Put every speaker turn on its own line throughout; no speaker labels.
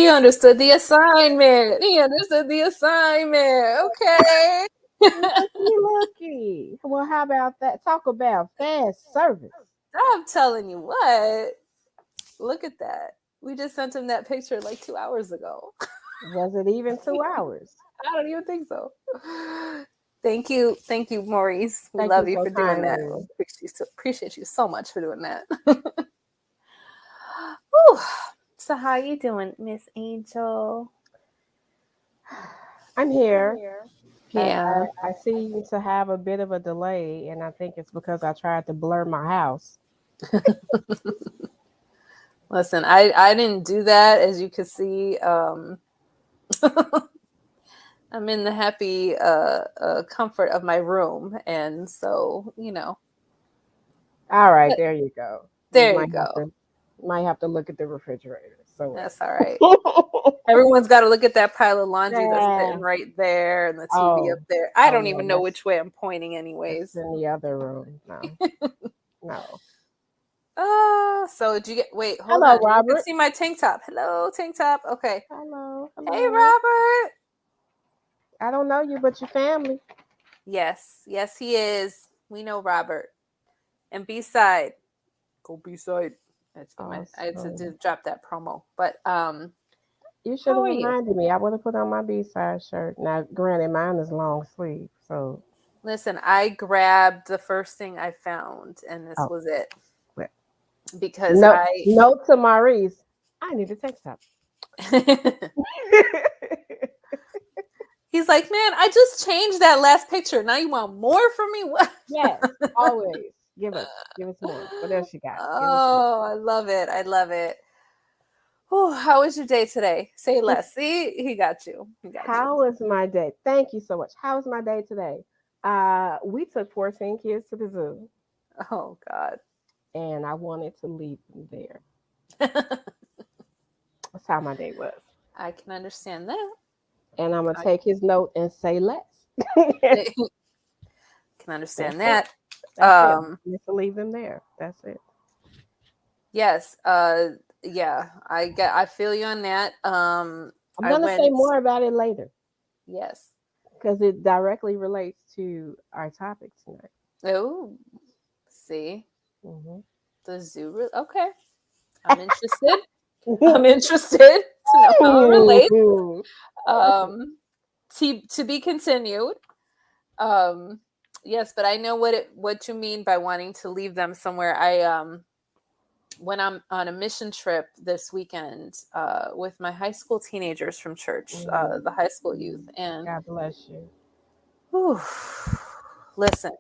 He understood the assignment. Okay.
Looky. Well, how about that? Talk about fast service.
I'm telling you what. Look at that. We just sent him that picture like 2 hours ago.
Was it even 2 hours?
I don't even think so. Thank you, Maurice. We
Thank
love
you
you
so
for doing that.
kindly.
Appreciate you so much for doing that. Whew. So how you doing, Miss Angel?
I'm here.
Yeah.
I seem to have a bit of a delay, and I think it's because I tried to blur my house.
Listen, I didn't do that, as you can see. I'm in the happy comfort of my room, and so
All right, there you go.
There you go.
Might have to look at the refrigerator. So
that's all right. Everyone's got to look at that pile of laundry that's sitting right there, and the TV up there. I don't even know which way I'm pointing, anyways.
In the other room, no.
So did you get? Wait, hold
Hello,
on.
Robert.
You can see my tank top. Hello, tank top. Okay.
Hello.
Hey, Robert.
I don't know you, but your family.
Yes, he is. We know Robert. And B-side, go B-side. I had to drop that promo, but
you should have reminded me. I would have put on my B-side shirt. Now, granted, mine is long sleeve, so.
Listen, I grabbed the first thing I found, and this was it. Because
note to Maurice, I need a tank top.
He's like, man, I just changed that last picture. Now you want more from me? What?
Yes, always. Give us more. What else you got?
Oh, I love it. Oh, how was your day today? Say less. See, he got you.
How was my day? Thank you so much. How was my day today? We took 14 kids to the zoo.
Oh, God.
And I wanted to leave them there. That's how my day was.
I can understand that.
And I'm going to take his note and say less.
Can understand that.
Just to leave them there. That's it.
Yes. Yeah. I feel you on that.
I'm gonna say more about it later.
Yes.
Because it directly relates to our topic tonight.
Oh, see.
Mm-hmm.
The zoo. Okay. I'm interested. I'm interested to know how it relates. To be continued. Yes, but I know what you mean by wanting to leave them somewhere. When I'm on a mission trip this weekend with my high school teenagers from church, the high school youth, and
God bless you.
Whew, listen,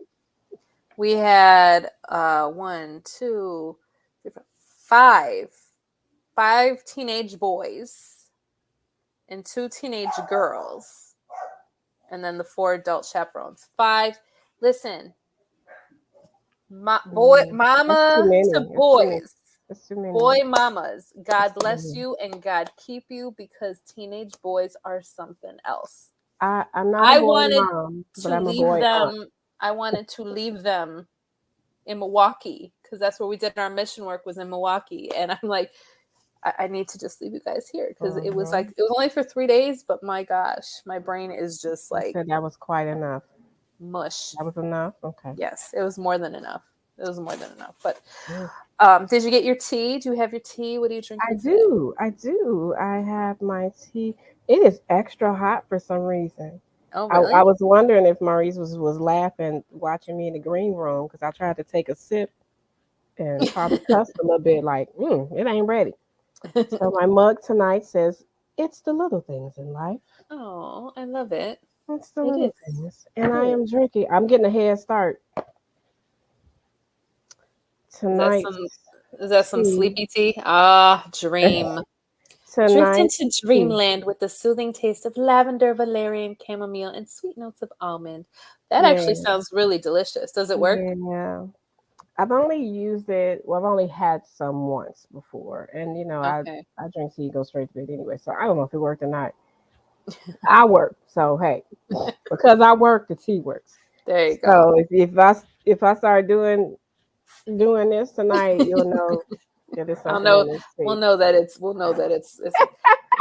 we had 5 teenage boys and 2 teenage girls, and then the 4 adult chaperones. 5. Listen, mama to boys. Boy mamas, God bless you and God keep you, because teenage boys are something else.
I'm not a boy mom, but I'm a boy aunt.
I wanted to leave them in Milwaukee, because that's where we did our mission work, was in Milwaukee. And I'm like, I need to just leave you guys here, because it was only for 3 days, but my gosh, my brain is just like.
You said that was quite enough.
Mush.
That was enough? Okay.
Yes, it was more than enough. But did you get your tea? Do you have your tea? What are you drinking?
I do. I have my tea. It is extra hot for some reason.
Oh, really?
I was wondering if Maurice was laughing watching me in the green room, because I tried to take a sip and probably cussed a little bit, like, it ain't ready. So my mug tonight says, "It's the little things in life."
Oh, I love it.
It's the little things. And I am drinking. I'm getting a head start tonight.
Is that some sleepy tea? Ah, dream. Drift into dreamland with the soothing taste of lavender, valerian, chamomile, and sweet notes of almond. That actually sounds really delicious. Does it work?
Yeah. I've only used it. Well, I've only had some once before. And, I drink tea, go straight to bed anyway. So I don't know if it worked or not. I work. So, hey, because I work, the tea works.
There you go.
So if I start doing this tonight, you'll know that it's something.
We'll know that it's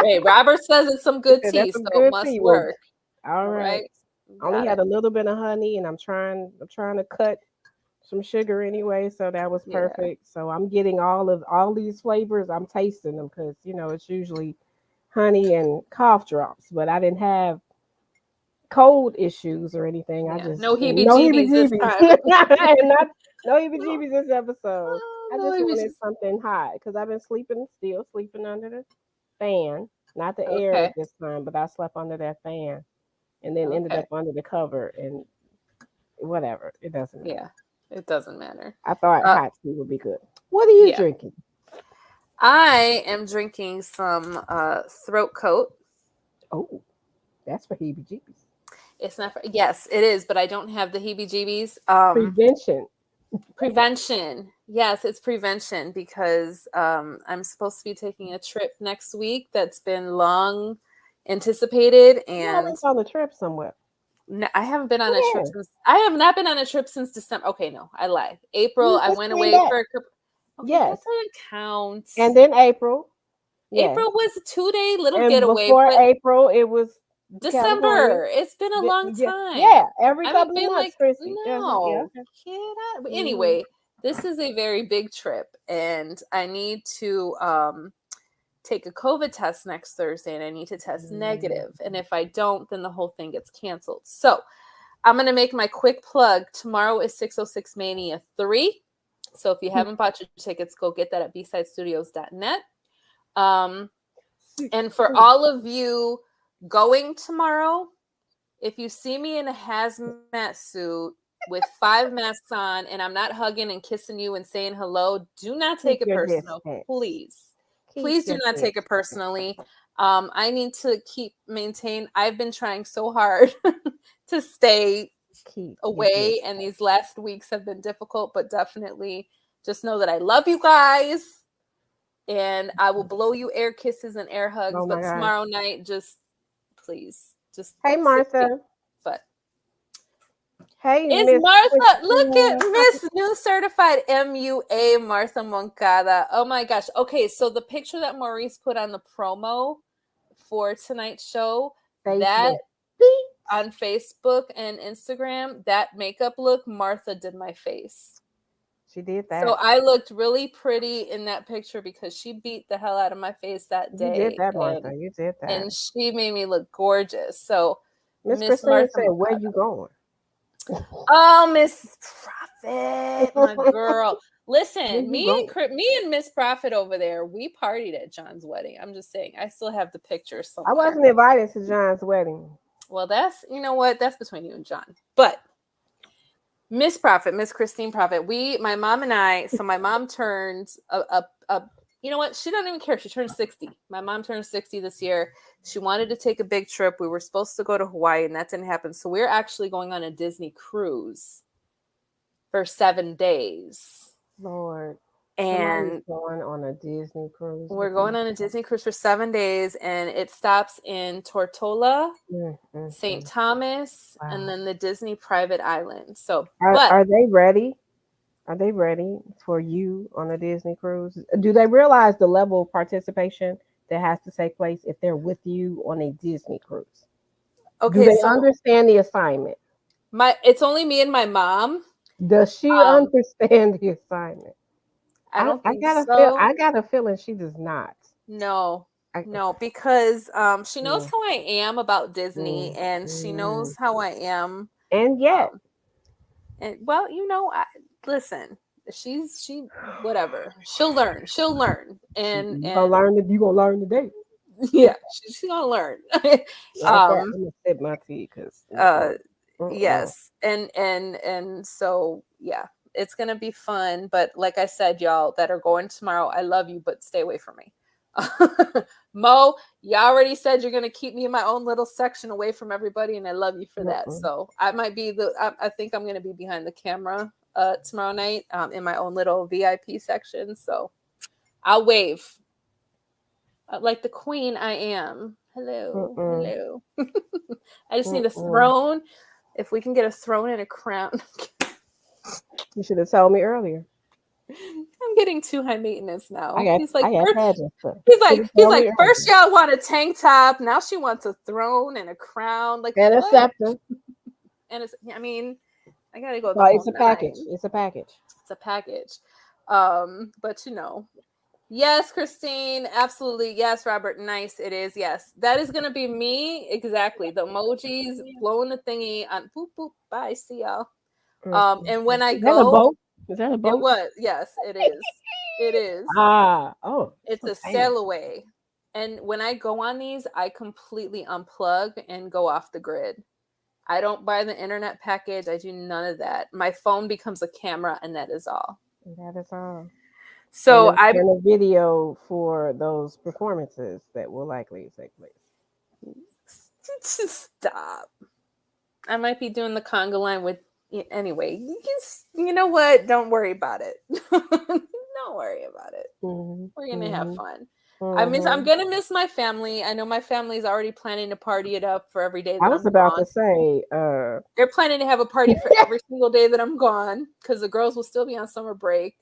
Hey, Robert says it's some good tea,
That's some
so it
good
must
tea.
work.
All right. Only had a little bit of honey, and I'm trying to cut some sugar anyway, so that was perfect. Yeah. So I'm getting all these flavors. I'm tasting them because it's usually honey and cough drops, but I didn't have cold issues or anything. I just
no heebie-jeebies this time.
And no heebie-jeebies this episode. I just wanted something hot because I've been still sleeping under the fan, not the air this time, but I slept under that fan and then ended up under the cover and whatever. It doesn't matter.
Yeah, it doesn't matter.
I thought hot tea would be good. What are you drinking?
I am drinking some throat coat.
Oh, that's for heebie-jeebies.
It's not for, yes, it is, but I don't have the heebie-jeebies. Prevention. Yes, it's prevention because I'm supposed to be taking a trip next week that's been long anticipated. And
it's on the trip somewhere.
No, I haven't been on a trip since. I have not been on a trip since December. Okay, no, I lied. April, I went away for a couple. Okay, that doesn't count.
And then April.
April was a 2-day little
and
getaway.
Before April, it was
December. California. It's been a long time.
Yeah, every couple of months, Crissy.
No, but anyway, this is a very big trip, and I need to take a COVID test next Thursday, and I need to test negative. And if I don't, then the whole thing gets canceled. So I'm going to make my quick plug. Tomorrow is 606 Mania 3. So if you haven't bought your tickets, go get that at bsidestudios.net. And for all of you going tomorrow, if you see me in a hazmat suit with 5 masks on and I'm not hugging and kissing you and saying hello, do not take it personal, please. Please do not take it personally. I need to maintain. I've been trying so hard to stay away, and these last weeks have been difficult, but definitely just know that I love you guys, and I will blow you air kisses and air hugs. But tomorrow night, just please,
hey, Martha.
But
hey,
it's Martha. Look at Miss New Certified MUA, Martha Moncada. Oh my gosh. Okay, so the picture that Maurice put on the promo for tonight's show, that on Facebook and Instagram, that makeup look, Martha did my face.
She did that.
So I looked really pretty in that picture because she beat the hell out of my face that day.
You did that, Martha. You did that.
And she made me look gorgeous. So
Miss Christine said, where you going?
Oh, Miss Prophet, my girl. Listen, me and Miss Prophet over there, we partied at John's wedding. I'm just saying, I still have the pictures somewhere.
I wasn't invited to John's wedding.
Well, that's, you know what? That's between you and John. But Miss Prophet, Miss Christine Prophet, my mom and I, so my mom turned you know what? She doesn't even care. She turned 60. My mom turned 60 this year. She wanted to take a big trip. We were supposed to go to Hawaii, and that didn't happen. So we're actually going on a Disney cruise for 7 days.
Lord.
And
going on a Disney cruise.
We're going on a Disney cruise for 7 days, and it stops in Tortola, St. Thomas, and then the Disney private island. So
are they ready? Are they ready for you on a Disney cruise? Do they realize the level of participation that has to take place if they're with you on a Disney cruise? Okay, do they understand the assignment?
It's only me and my mom.
Does she understand the assignment?
I don't think
I got a feeling she does not.
No, because she knows how I am about Disney, and she knows how I am.
And yet,
and well, listen, she whatever. She'll learn, and
you're gonna learn today.
Yeah, she's gonna learn.
I'm gonna sip my tea because
yes, and so yeah. It's going to be fun, but like I said, y'all that are going tomorrow, I love you, but stay away from me. Mo, you already said you're going to keep me in my own little section away from everybody, and I love you for that. So I might be I think I'm going to be behind the camera tomorrow night in my own little VIP section. So I'll wave like the queen I am. Hello. Hello. I just need a throne. If we can get a throne and a crown.
You should have told me earlier.
I'm getting being too high maintenance now.
I got pageant stuff.
He's like, first y'all want a tank top, now she wants a throne and a crown, like
and a scepter.
And it's, I mean, I gotta go.
It's a package. It's a package.
It's a package. But yes, Christine, absolutely. Yes, Robert, nice. It is. Yes, that is gonna be me. Exactly. The emojis blowing the thingy on boop boop. Bye. See y'all. And when I go,
is that a boat?
It was. Yes, it is. It is. It's a sail away. And when I go on these, I completely unplug and go off the grid. I don't buy the internet package. I do none of that. My phone becomes a camera, and that is all.
That is all.
So
and a video for those performances that will likely take place.
Stop. I might be doing the conga line with. Anyway, you know what? Don't worry about it. Don't worry about it.
Mm-hmm.
We're gonna have fun. Mm-hmm. I'm gonna miss my family. I know my family's already planning to party it up for every day that
I was about to say
they're planning to have a party for every single day that I'm gone, because the girls will still be on summer break.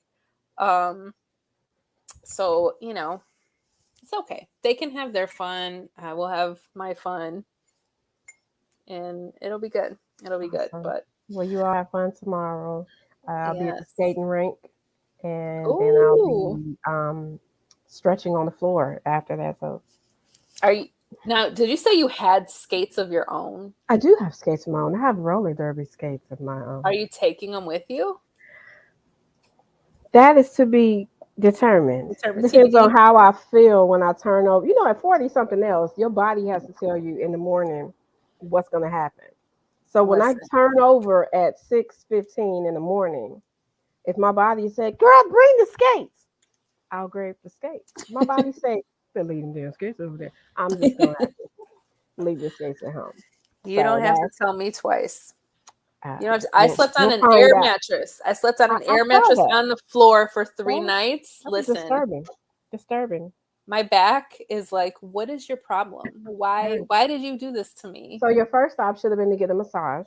So it's okay. They can have their fun. I will have my fun, and it'll be good. It'll be good. But
well, you all have fun tomorrow. I'll be at the skating rink, and then I'll be stretching on the floor after that. So,
did you say you had skates of your own?
I do have skates of my own. I have roller derby skates of my own.
Are you taking them with you?
That is to be determined. Depends on how I feel when I turn over. At 40 something else, your body has to tell you in the morning what's going to happen. So when I turn over at 6:15 in the morning, if my body said, "Girl, bring the skates," I'll grab the skates. My body say, "They're leaving damn skates over there." I'm just gonna have to leave the skates at home.
You don't have to tell me twice. I slept on an air mattress. I slept on an air mattress on the floor for 3 nights. Listen,
disturbing.
My back is like, what is your problem? Why did you do this to me?
So your first stop should have been to get a massage.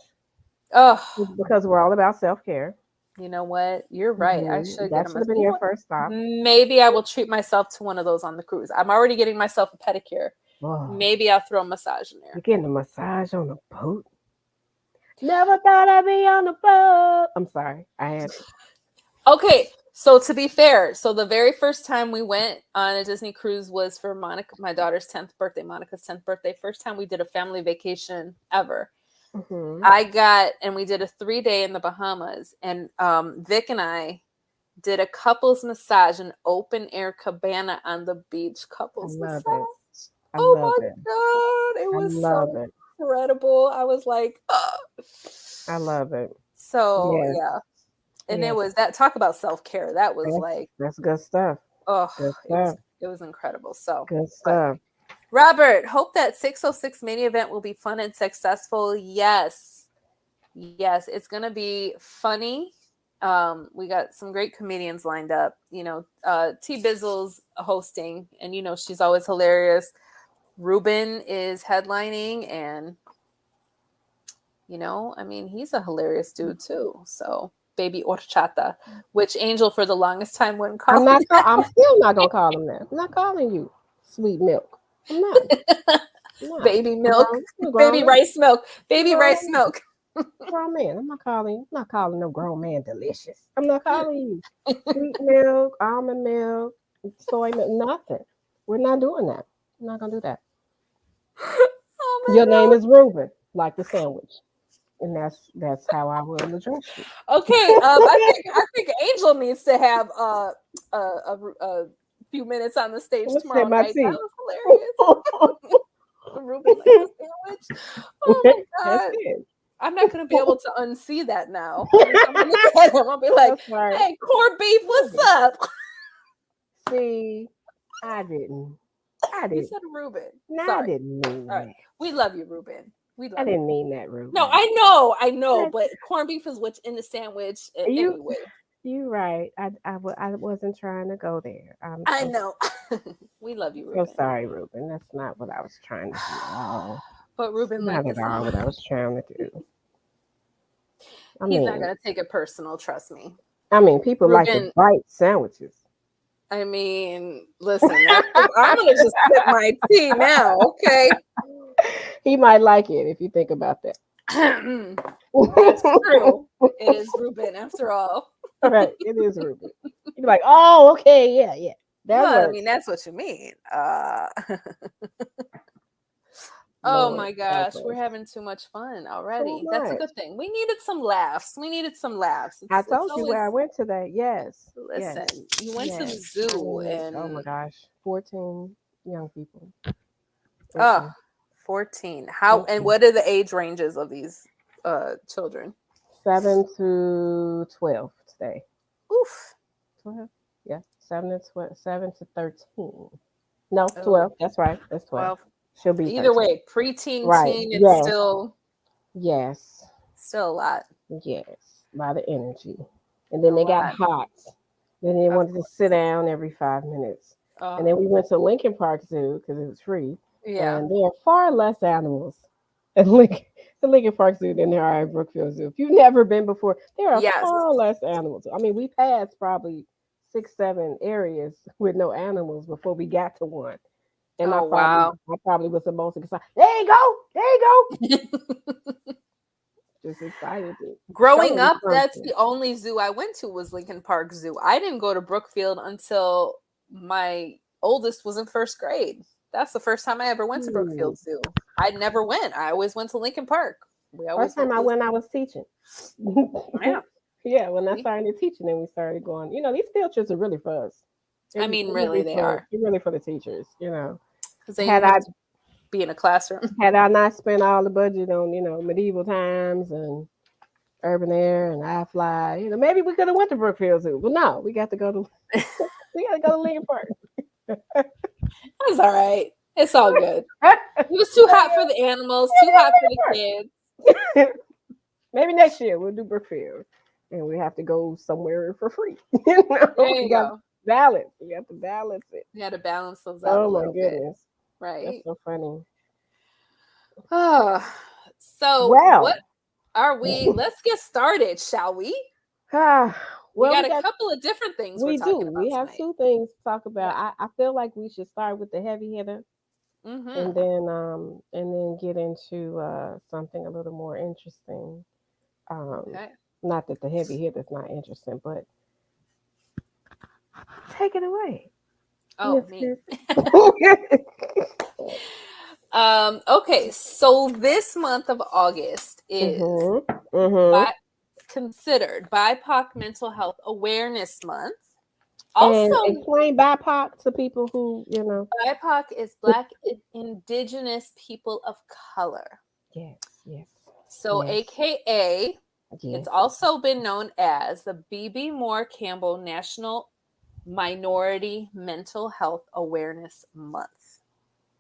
Oh,
because we're all about self-care.
You know what? You're right. I should
that should have been your first stop.
Maybe I will treat myself to one of those on the cruise. I'm already getting myself a pedicure. Oh. Maybe I'll throw a massage in there.
You're getting a massage on a boat? Never thought I'd be on a boat. I'm sorry. I had to.
Okay. So to be fair, the very first time we went on a Disney cruise was for Monica, my daughter's 10th birthday, Monica's 10th birthday. First time we did a family vacation ever. Mm-hmm. We did a 3-day in the Bahamas, and Vic and I did a couples massage, an open air cabana on the beach couples massage. Oh my God. It was so incredible. I was like, ugh.
I love it.
So yeah. And it was that, talk about self-care. That was
that's good stuff.
Oh, it was incredible. So
good stuff.
Robert, hope that 606 Mania event will be fun and successful. Yes, it's gonna be funny. We got some great comedians lined up. T Bizzle's hosting, and she's always hilarious. Ruben is headlining, and he's a hilarious dude too. So baby horchata, which Angel for the longest time wouldn't call him.
I'm still not gonna call him that. I'm not calling you sweet milk. I'm not.
Baby milk, baby rice milk, baby rice milk.
Grown man. I'm not calling no grown man delicious. I'm not calling you sweet milk, almond milk, soy milk, nothing. We're not doing that. I'm not gonna do that. Your name is Ruben, like the sandwich. And that's how I will address you.
Okay, I think Angel needs to have a few minutes on the stage tomorrow night. That was hilarious. Ruben like a sandwich. Oh my God. I'm not going to be able to unsee that now. I'm going to look at him. I'll be like, hey, corned beef, what's up?
See, I didn't.
You said Ruben.
No, I didn't mean that.
Right. We love you, Ruben.
I didn't mean that, Ruben.
No, I know, but corned beef is what's in the sandwich anyway.
You're right. I wasn't trying to go there.
I know. We love you, Ruben.
So sorry, Ruben. That's not what I was trying to do.
But Ruben,
not at all what I was trying to do.
He's not going to take it personal. Trust me.
I mean, people like to bite sandwiches.
I mean, listen, I'm gonna just sip my tea now, okay?
He might like it if you think about that.
That's true. It is Ruben, after all.
Right, it is Ruben. You're like, oh, okay, yeah.
Well, I mean, that's what you mean. Oh
Lord,
my gosh, we're having too much fun already.
Too
That's a
much.
good thing. We needed some laughs.
I told you where I went today. Yes.
Listen, you went to the
Yes.
zoo
Oh
and
my gosh, 14 young people.
14. How and what are the age ranges of these children?
7 to 12 today.
Oof.
12. Yeah, 7 to 12, 7 to 13. No, 12. That's right. That's 12. She'll be 13.
Either way, preteen,
right.
teen, it's still
still
a lot.
Yes, a lot of energy. And then they got hot. Then they wanted to sit down every 5 minutes. And then we went to Lincoln Park Zoo because it was free.
Yeah.
And there are far less animals at the Lincoln Park Zoo than there are at Brookfield Zoo. If you've never been before, there are far less animals. I mean, we passed probably 6, 7 areas with no animals before we got to one. And I probably was the most excited. There you go. Just excited.
Growing up, that's the only zoo I went to was Lincoln Park Zoo. I didn't go to Brookfield until my oldest was in 1st grade. That's the first time I ever went to Brookfield Zoo. I never went. I always went to Lincoln Park.
First time I went, I was teaching.
Yeah.
Yeah, when I started teaching and we started going, these field trips are really for us.
I mean, really, they are.
They're really for the teachers,
Because they have to be in a classroom.
Had I not spent all the budget on, medieval times and urban air and iFly, maybe we could have went to Brookfield Zoo. But no, we got to go to Lincoln Park.
That's all right. It's all good. It was too hot for the animals, too hot for the kids.
Maybe next year we'll do Brookfield. And we have to go somewhere for free.
There you go.
Balance. You have to balance it.
You had to balance those out.
Oh my goodness.
Right.
That's so funny.
So what are we? Let's get started, shall we? We got a couple of different things. We do.
We have tonight. 2 things to talk about. Yeah. I feel like we should start with the heavy hitter, and then get into something a little more interesting. Not that the heavy hitter is not interesting, but take it away.
Oh, me. Okay, so this month of August is considered BIPOC Mental Health Awareness Month. Also,
and explain BIPOC to people who,
BIPOC is Black Indigenous People of Color.
Yes.
So, AKA, it's also been known as the B.B. Moore Campbell National Minority Mental Health Awareness Month.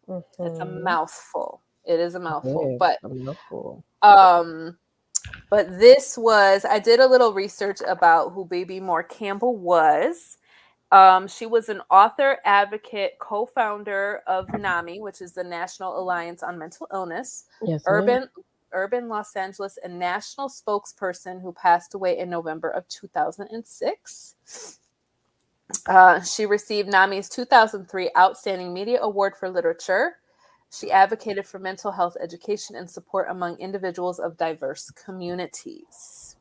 It's a mouthful. It is a mouthful, but this was, I did a little research about who B.B. Moore Campbell was. She was an author, advocate, co-founder of NAMI, which is the National Alliance on Mental Illness, urban Los Angeles, and national spokesperson who passed away in November of 2006. She received NAMI's 2003 Outstanding Media Award for Literature. She advocated for mental health education and support among individuals of diverse communities.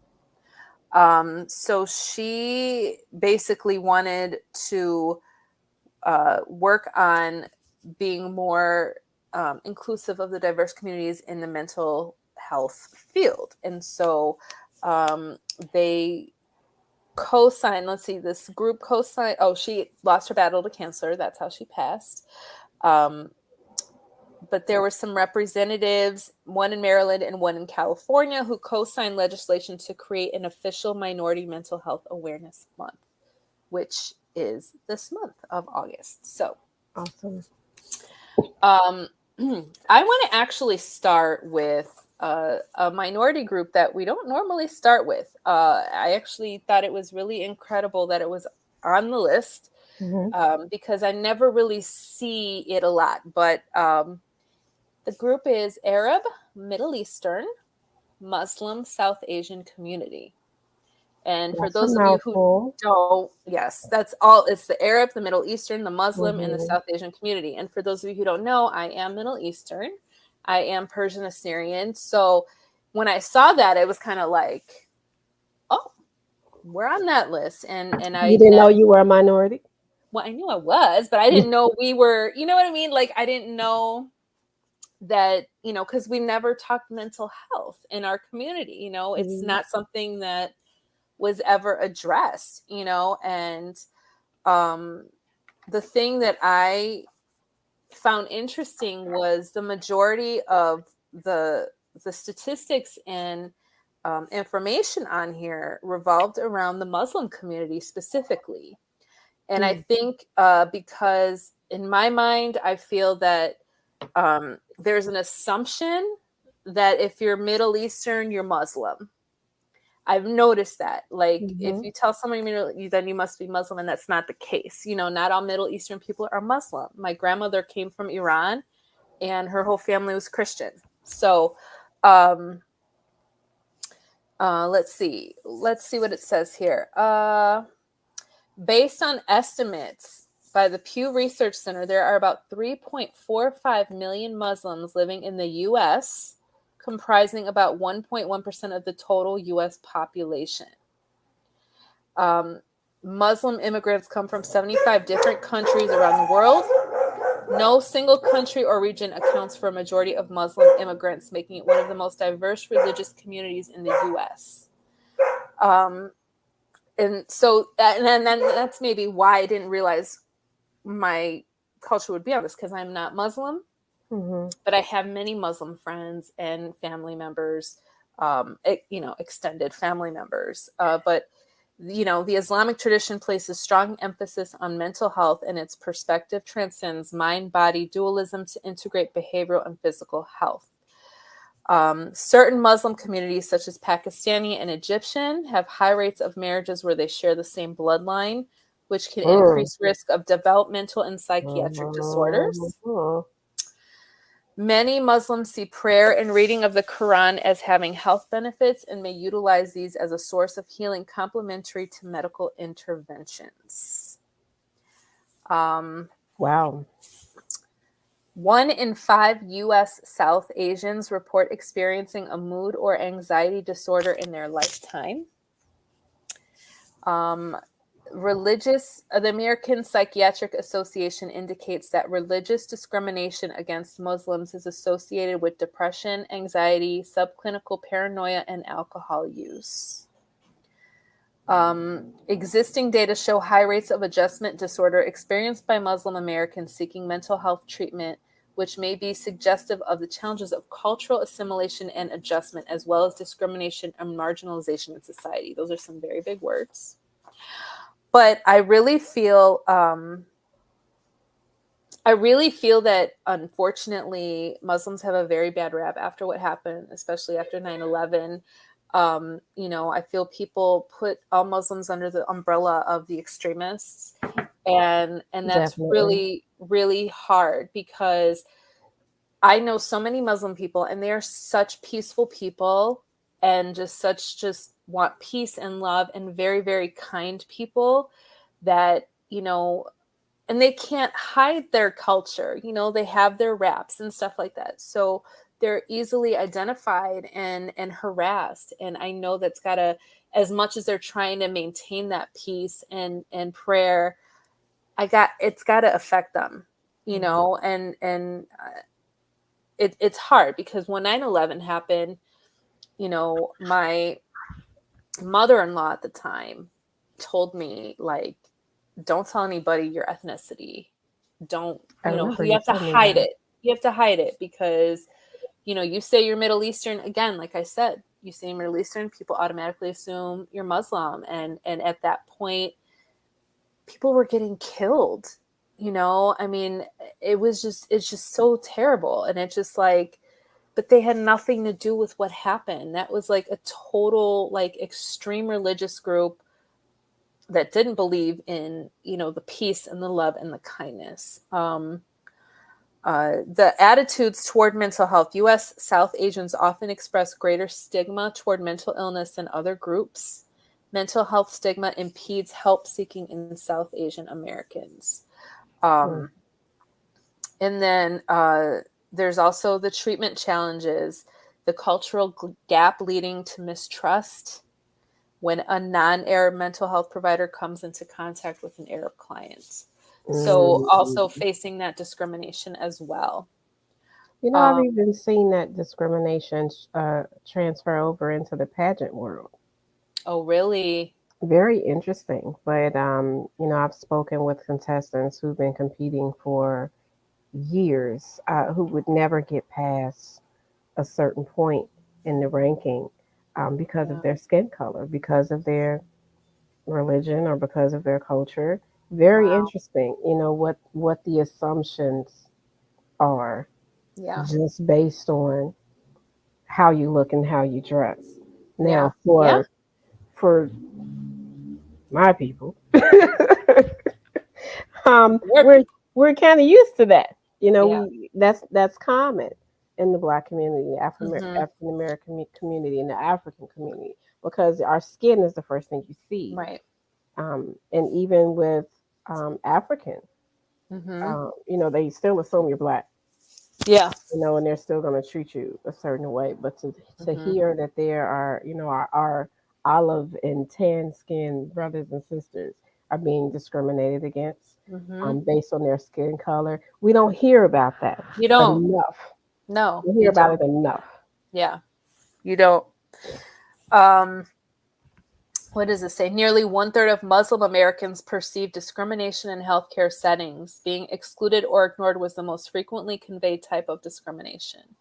So she basically wanted to work on being more inclusive of the diverse communities in the mental health field. And so they co-signed, this group co-signed, she lost her battle to cancer. That's how she passed. But there were some representatives, one in Maryland and one in California, who co-signed legislation to create an official Minority Mental Health Awareness Month, which is this month of August. So
awesome.
I want to actually start with a minority group that we don't normally start with. I actually thought it was really incredible that it was on the list because I never really see it a lot. But the group is Arab, Middle Eastern, Muslim, South Asian community. And for
That's a
those of you who
mouthful.
don't, yes, that's all. It's the Arab, the Middle Eastern, the Muslim, and the
Mhm.
South Asian community. And for those of you who don't know, I am Middle Eastern. I am Persian Assyrian. So when I saw that, it was kind of like, oh, we're on that list. And
You didn't know you were a minority?
well, I knew I was, but I didn't know we were, you know what I mean? Like, I didn't know that, you know, because we never talked mental health in our community. You know, it's not something that was ever addressed, you know. And the thing that I found interesting was the majority of the statistics and information on here revolved around the Muslim community specifically. And I think because in my mind, I feel that there's an assumption that if you're Middle Eastern, you're Muslim. I've noticed that. Like, if you tell someone then you must be Muslim, and that's not the case. You know, not all Middle Eastern people are Muslim. My grandmother came from Iran, and her whole family was Christian. So, let's see what it says here. Based on estimates by the Pew Research Center, there are about 3.45 million Muslims living in the U.S., comprising about 1.1% of the total U.S. population. Muslim immigrants come from 75 different countries around the world. No single country or region accounts for a majority of Muslim immigrants, making it one of the most diverse religious communities in the U.S. And so, and then that's maybe why I didn't realize my culture would be on this, because I'm not Muslim, but I have many Muslim friends and family members, extended family members. But, you know, the Islamic tradition places strong emphasis on mental health, and its perspective transcends mind-body dualism to integrate behavioral and physical health. Certain Muslim communities, such as Pakistani and Egyptian, have high rates of marriages where they share the same bloodline, which can increase risk of developmental and psychiatric disorders. Many Muslims see prayer and reading of the Quran as having health benefits and may utilize these as a source of healing complementary to medical interventions.
Wow.
1 in 5 U.S. South Asians report experiencing a mood or anxiety disorder in their lifetime. The American Psychiatric Association indicates that religious discrimination against Muslims is associated with depression, anxiety, subclinical paranoia, and alcohol use. Existing data show high rates of adjustment disorder experienced by Muslim Americans seeking mental health treatment, which may be suggestive of the challenges of cultural assimilation and adjustment, as well as discrimination and marginalization in society. Those are some very big words. But I really feel that, unfortunately, Muslims have a very bad rap after what happened, especially after 9/11. I feel people put all Muslims under the umbrella of the extremists. And that's
Definitely.
really, really hard, because I know so many Muslim people, and they are such peaceful people and just want peace and love, and very, very kind people that, and they can't hide their culture. They have their raps and stuff like that. So they're easily identified and harassed. And I know that's as much as they're trying to maintain that peace and prayer, it's got to affect them, and it's hard, because when 9/11 happened, my mother-in-law at the time told me, like, don't tell anybody your ethnicity. Don't, you have to hide it. You have to hide it, because, you say you're Middle Eastern, again, like I said, you say Middle Eastern, people automatically assume you're Muslim. And at that point, people were getting killed, I mean, it's just so terrible. And it's just like, but they had nothing to do with what happened. That was like a total, like, extreme religious group that didn't believe in, the peace and the love and the kindness. The attitudes toward mental health. U.S. South Asians often express greater stigma toward mental illness than other groups. mental health stigma impedes help seeking in South Asian Americans. And then there's also the treatment challenges, the cultural gap leading to mistrust when a non-Arab mental health provider comes into contact with an Arab client. So also facing that discrimination as well.
I've even seen that discrimination transfer over into the pageant world.
Oh, really?
Very interesting. But, I've spoken with contestants who've been competing for years, who would never get past a certain point in the ranking because of their skin color, because of their religion, or because of their culture. Very interesting, what the assumptions are just based on how you look and how you dress. Now, for my people, we're kind of used to that. That's common in the Black community, the African American community, and the African community, because our skin is the first thing you see.
Right.
And even with African, they still assume you're Black.
Yeah.
And they're still going to treat you a certain way. But to hear that there are, our olive and tan skinned brothers and sisters are being discriminated against based on their skin color, we don't hear about that.
You don't.
Enough.
No.
We hear about it enough.
Yeah. You don't. What does it say? Nearly 1/3 of Muslim Americans perceive discrimination in healthcare settings. Being excluded or ignored was the most frequently conveyed type of discrimination.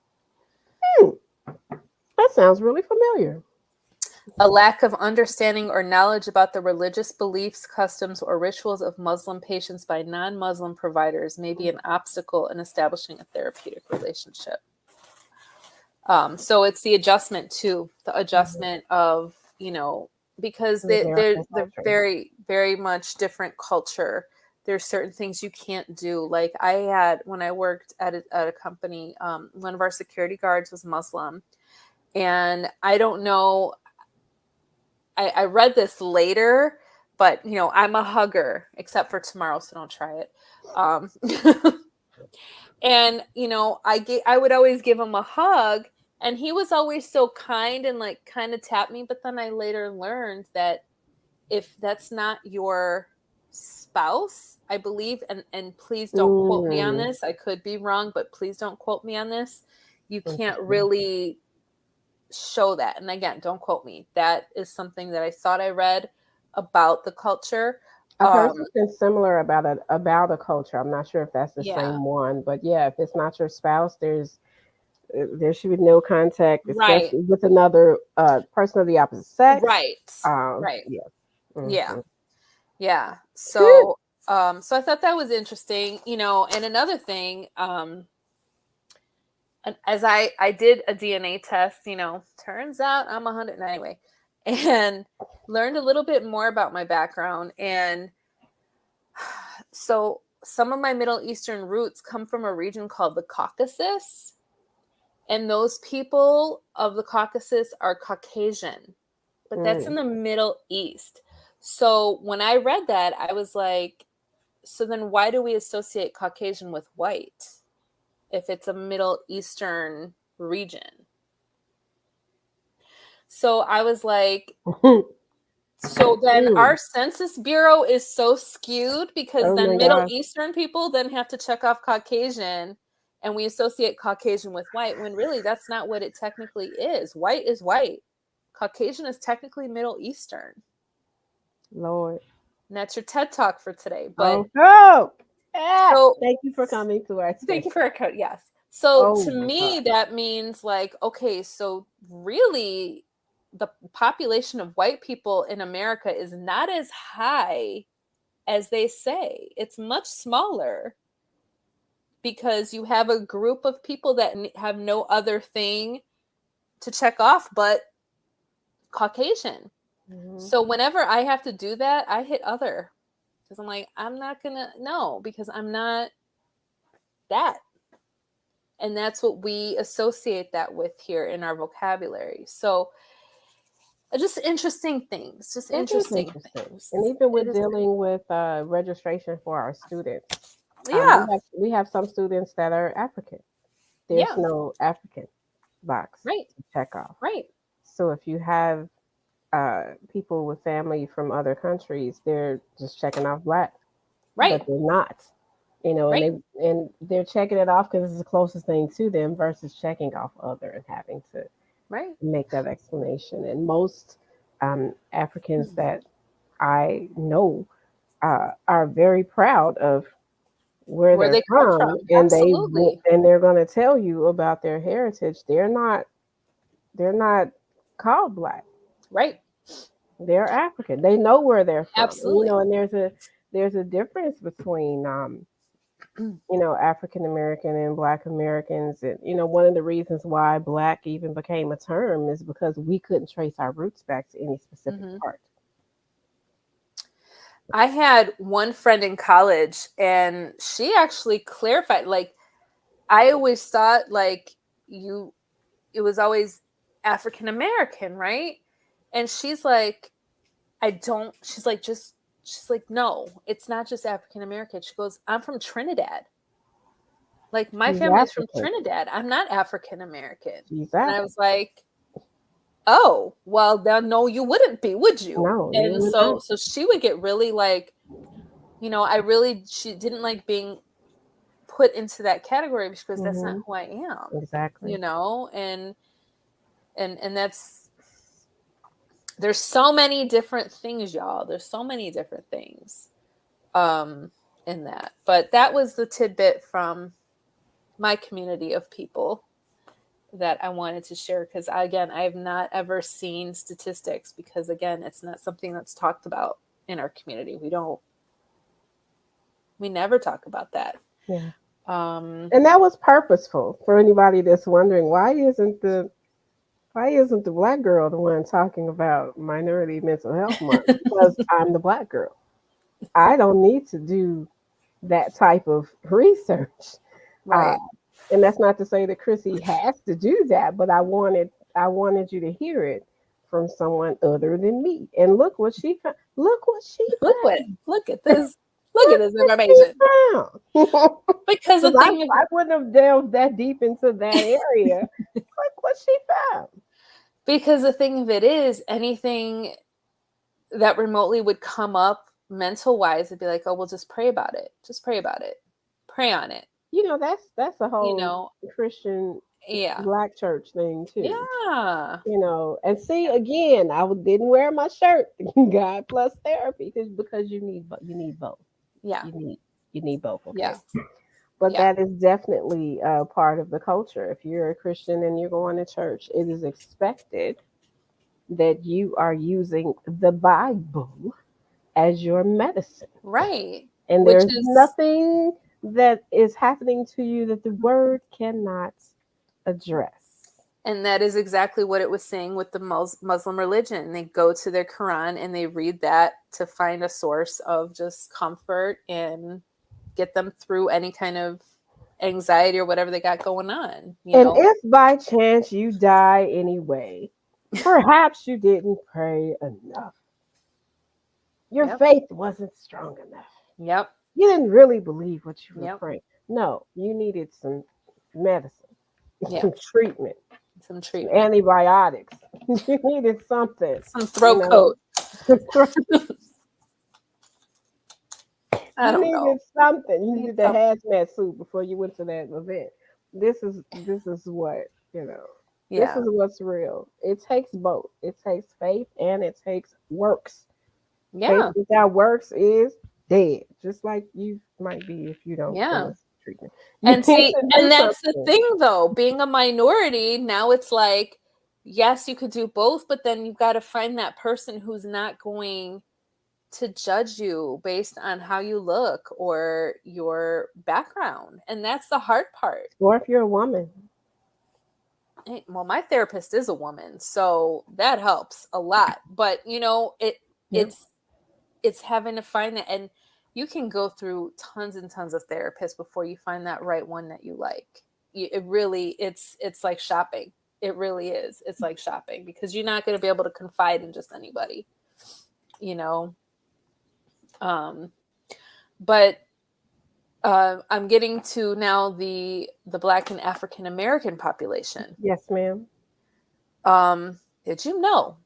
That sounds really familiar.
A lack of understanding or knowledge about the religious beliefs, customs, or rituals of Muslim patients by non-Muslim providers may be an obstacle in establishing a therapeutic relationship. So it's the adjustment too, the adjustment of, because they're very, very much different culture. There's certain things you can't do. Like when I worked at a company, one of our security guards was Muslim. And I don't know, I read this later, but I'm a hugger, except for tomorrow, so don't try it. And I would always give him a hug, and he was always so kind and like kind of tap me. But then I later learned that if that's not your spouse, I believe, and please don't quote me on this, I could be wrong, but please don't quote me on this, you can't really show that. And again, don't quote me. That is something that I thought I read about the culture.
I've heard something similar about a culture. I'm not sure if that's the same one, but yeah, if it's not your spouse, there should be no contact, especially with another person of the opposite sex.
Right. Right.
Yeah.
Yeah. So, so I thought that was interesting, and another thing, as I did a DNA test, turns out I'm 100 anyway, and learned a little bit more about my background. And so some of my Middle Eastern roots come from a region called the Caucasus. And those people of the Caucasus are Caucasian, but that's in the Middle East. So when I read that, I was like, so then why do we associate Caucasian with white if it's a Middle Eastern region? So I was like, so then our Census Bureau is so skewed because then Middle Eastern people then have to check off Caucasian, and we associate Caucasian with white, when really that's not what it technically is. White is white. Caucasian is technically Middle Eastern.
Lord.
And that's your TED Talk for today. But
so thank you for coming to our TED.
Thank you for our code. Yes. So to me, that means like, okay, so really the population of white people in America is not as high as they say. It's much smaller, because you have a group of people that have no other thing to check off but Caucasian. So whenever I have to do that, I hit other, because I'm like, I'm not gonna know, because I'm not that. And that's what we associate that with here in our vocabulary. So just interesting things. Just interesting things.
And even with dealing with registration for our students,
yeah,
we have some students that are African. There's no African box
right,
to check off.
right.
So if you have people with family from other countries, they're just checking off Black,
Right.
but they're not.
Right.
And they're checking it off because it's the closest thing to them versus checking off other and having to make that explanation. And most Africans that I know are very proud of where they're from, and they're going to tell you about their heritage. They're not called Black.
Right.
They're African. They know where they're from.
Absolutely.
And there's a difference between African American and Black Americans. And one of the reasons why Black even became a term is because we couldn't trace our roots back to any specific part.
I had one friend in college, and she actually clarified, like, I always thought, like, it was always African American, right? And she's like, she's like, no, it's not just African American. She goes, I'm from Trinidad. Like, my family's from Trinidad. I'm not African American. And I was like, oh, well, then no, you wouldn't be, would you?
No.
And so she would get really like, she didn't like being put into that category because that's not who I am.
Exactly.
And that's, there's so many different things, y'all. There's so many different things in that. But that was the tidbit from my community of people that I wanted to share, because again, I have not ever seen statistics, because again, it's not something that's talked about in our community. We never talk about that.
Yeah. And that was purposeful for anybody that's wondering, why isn't the Black girl the one talking about Minority Mental Health Month? Because I'm the Black girl. I don't need to do that type of research.
Right.
And that's not to say that Crissy has to do that, but I wanted you to hear it from someone other than me. And look what she found. Look
at this. Look at this information. Because the thing
I wouldn't have delved that deep into that area. Look what she found.
Because the thing of it is, anything that remotely would come up mental wise, it'd be like, oh, well, just pray about it. Just pray about it. Pray on it.
That's a whole Christian Black church thing too.
Yeah.
And see, again, I didn't wear my shirt, God plus therapy, because you need both.
Yeah.
You need both. Okay?
Yeah.
But that is definitely part of the culture. If you're a Christian and you're going to church, it is expected that you are using the Bible as your medicine.
Right.
And there's nothing that is happening to you that the word cannot address.
And that is exactly what it was saying with the Muslim religion. They go to their Quran and they read that to find a source of just comfort and get them through any kind of anxiety or whatever they got going on.
If by chance you die anyway, perhaps you didn't pray enough. Your faith wasn't strong enough.
Yep.
You didn't really believe what you were praying. No, you needed some medicine, some treatment, some antibiotics. You needed something.
Some throat coat.
You needed something. You needed the hazmat suit before you went to that event. This is what, This is what's real. It takes both. It takes faith and it takes works.
Yeah.
Faith without works is dead, just like you might be if you don't treatment.
And that's the thing, though, being a minority, now it's like, yes, you could do both, but then you've got to find that person who's not going to judge you based on how you look or your background. And that's the hard part.
Or if you're a woman.
Well, my therapist is a woman, so that helps a lot. But it's having to find that, and you can go through tons and tons of therapists before you find that right one that you like. It's like shopping. It really is. It's like shopping because you're not going to be able to confide in just anybody, you know. But I'm getting to now the Black and African American population.
Yes, ma'am.
Did you know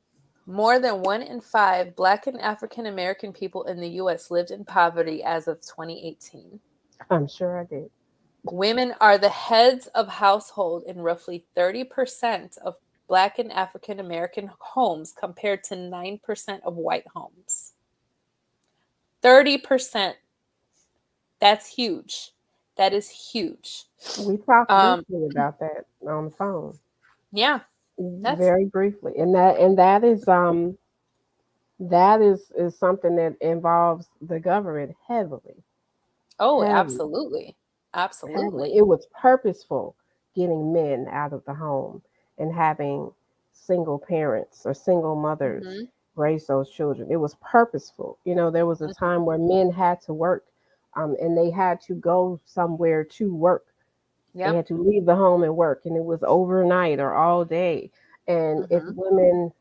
more than 1 in 5 Black and African American people in the U.S. lived in poverty as of 2018?
I'm sure I did.
Women are the heads of household in roughly 30% of Black and African American homes compared to 9% of white homes. 30%. That's huge. That is huge.
We talked briefly about that on the phone.
Yeah.
Very briefly. And that is something that involves the government heavily.
Oh, absolutely. Absolutely.
Heavily. It was purposeful getting men out of the home and having single parents or single mothers raise those children. It was purposeful. You know, there was a time where men had to work and they had to go somewhere to work. Yep. They had to leave the home and work, and it was overnight or all day. And if women,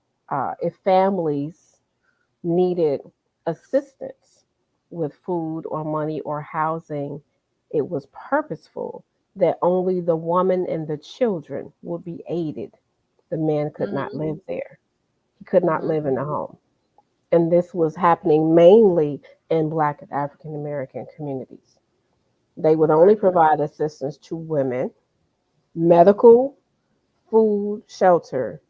if families needed assistance with food or money or housing, it was purposeful that only the woman and the children would be aided. The man could not live there. He could not live in the home. And this was happening mainly in Black and African American communities. They would only provide assistance to women, medical, food, shelter,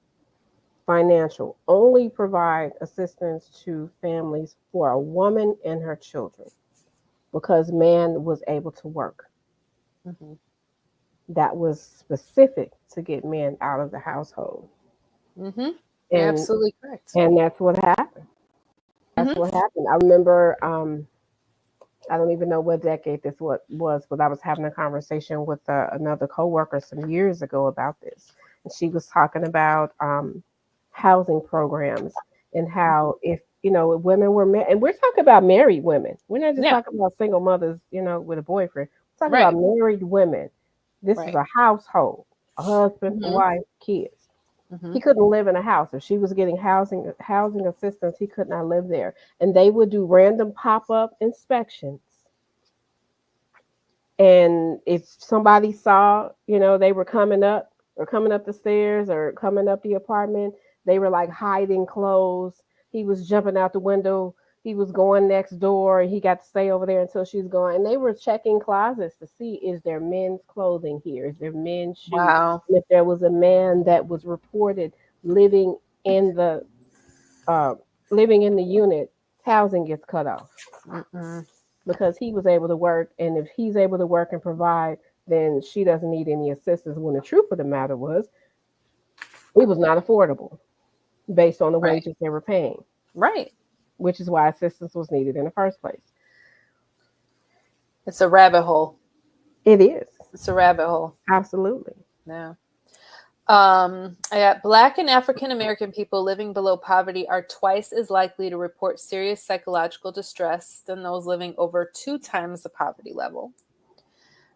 financial, only provide assistance to families for a woman and her children because man was able to work. That was specific to get men out of the household.
You're absolutely correct.
And that's what happened. That's what happened. I remember, I don't even know what decade this was, but I was having a conversation with another coworker some years ago about this. And she was talking about housing programs and how if women were and we're talking about married women. We're not just talking about single mothers, with a boyfriend. We're talking about married women. This is a household, a husband, a wife, kids. He couldn't live in a house. If she was getting housing assistance, he could not live there. And they would do random pop-up inspections. And if somebody saw, they were coming up the stairs or coming up the apartment, they were like hiding clothes. He was jumping out the window. He was going next door and he got to stay over there until she's gone. And they were checking closets to see, is there men's clothing here? Is there men's shoes?
Wow.
And if there was a man that was reported living in the unit, housing gets cut off because he was able to work. And if he's able to work and provide, then she doesn't need any assistance. When the truth of the matter was, it was not affordable based on the wages they were paying.
Right.
Which is why assistance was needed in the first place.
It's a rabbit hole.
It is.
It's a rabbit hole.
Absolutely.
Yeah. I got Black and African American people living below poverty are twice as likely to report serious psychological distress than those living over 2 times the poverty level.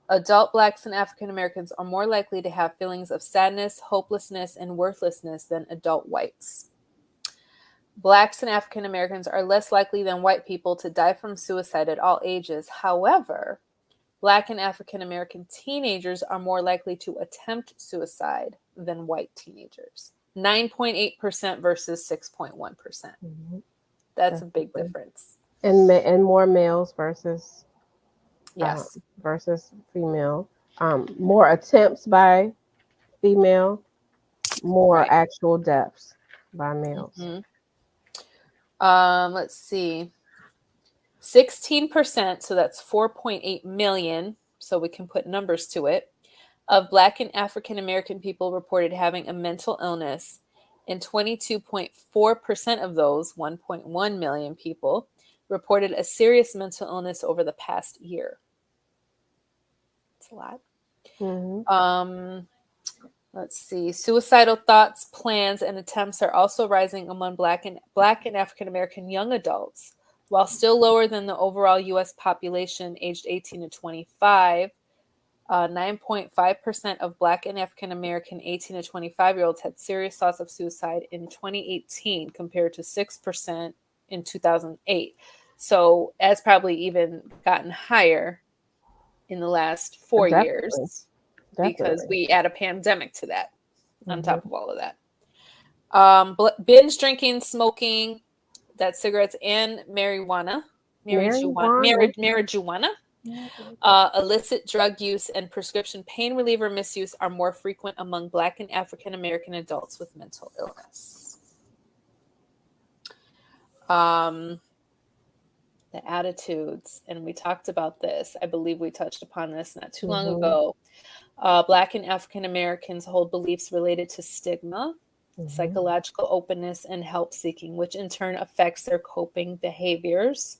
Adult Blacks and African Americans are more likely to have feelings of sadness, hopelessness, and worthlessness than adult whites. Blacks and African Americans are less likely than white people to die from suicide at all ages. However, Black and African American teenagers are more likely to attempt suicide than white teenagers. 9.8% versus 6.1%. That's a big difference.
And more males versus versus female. More attempts by female, more actual deaths by males.
Let's see. 16%, so that's 4.8 million, so we can put numbers to it, of Black and African American people reported having a mental illness, and 22.4% of those, 1.1 million people, reported a serious mental illness over the past year. That's a lot. Let's see. Suicidal thoughts, plans, and attempts are also rising among Black and African American young adults. While still lower than the overall U.S. population aged 18 to 25, 9.5% of Black and African American 18 to 25-year-olds had serious thoughts of suicide in 2018 compared to 6% in 2008. So that's probably even gotten higher in the last 4 years because we add a pandemic to that on top of all of that. Binge drinking, smoking, that's cigarettes and marijuana, illicit drug use, and prescription pain reliever misuse are more frequent among Black and African American adults with mental illness. The attitudes, and we talked about this. I believe we touched upon this not too long ago. Black and African Americans hold beliefs related to stigma, psychological openness, and help seeking, which in turn affects their coping behaviors.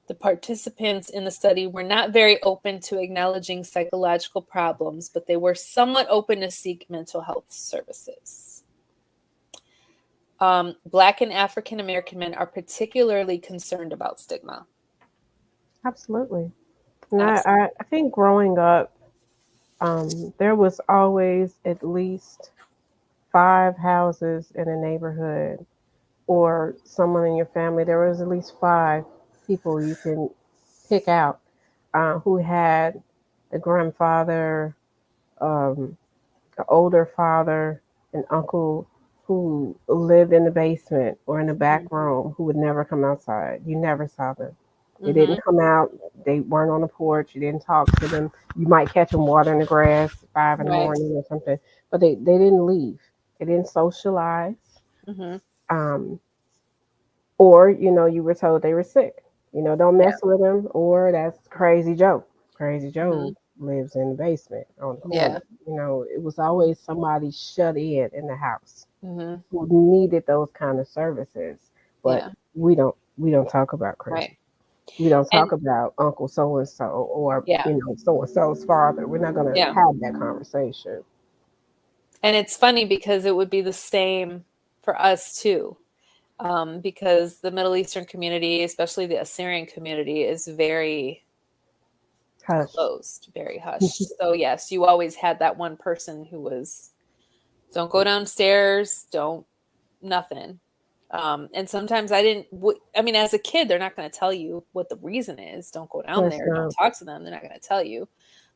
The participants in the study were not very open to acknowledging psychological problems, but they were somewhat open to seek mental health services. Black and African American men are particularly concerned about stigma.
Absolutely. And I think growing up, there was always at least 5 houses in a neighborhood, or someone in your family. There was at least 5 people you can pick out who had a grandfather, an older father, an uncle who lived in the basement or in the back room, who would never come outside. You never saw them. They didn't come out. They weren't on the porch. You didn't talk to them. You might catch them watering the grass at 5 in the morning or something, but they didn't leave. They didn't socialize. Or, you were told they were sick. Don't mess with them, or that's Crazy Joe. Crazy Joe lives in the basement on the corner. It was always somebody shut in the house who needed those kind of services. But we don't talk about Crazy. We don't talk about Uncle so and so, or so and so's father. We're not going to have that conversation.
And it's funny because it would be the same for us too. Because the Middle Eastern community, especially the Assyrian community, is very closed, very hushed. So yes, you always had that one person who was, don't go downstairs, don't, nothing. And sometimes as a kid, they're not going to tell you what the reason is. Don't go down there. Don't talk to them. They're not going to tell you.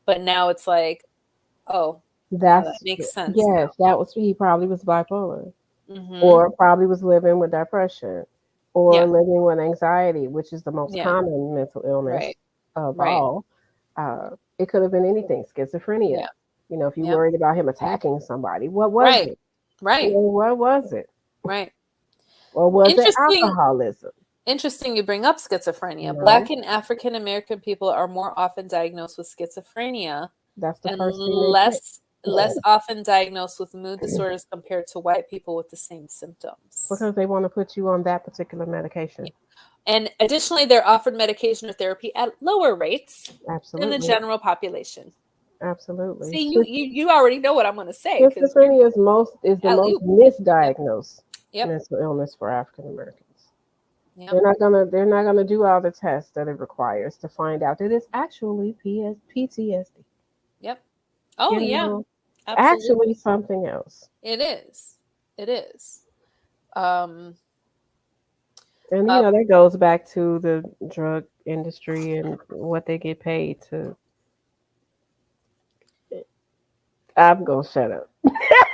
But now it's like, that makes sense.
Yes, he probably was bipolar. Or probably was living with depression, or living with anxiety, which is the most common mental illness of all. It could have been anything, schizophrenia. If you worried about him attacking somebody, what was it? What was it? Or was it alcoholism?
Interesting you bring up schizophrenia. Black and African American people are more often diagnosed with schizophrenia.
That's the first thing
less often diagnosed with mood disorders compared to white people with the same symptoms.
Because they want to put you on that particular medication.
And additionally, they're offered medication or therapy at lower rates than the general population.
Absolutely.
See, you already know what I'm going to say.
Schizophrenia is the most misdiagnosed mental illness for African Americans. They're not gonna do all the tests that it requires to find out that it's actually PTSD.
Oh, yeah.
Actually something else.
It is.
And that goes back to the drug industry and what they get paid to. I'm gonna shut up.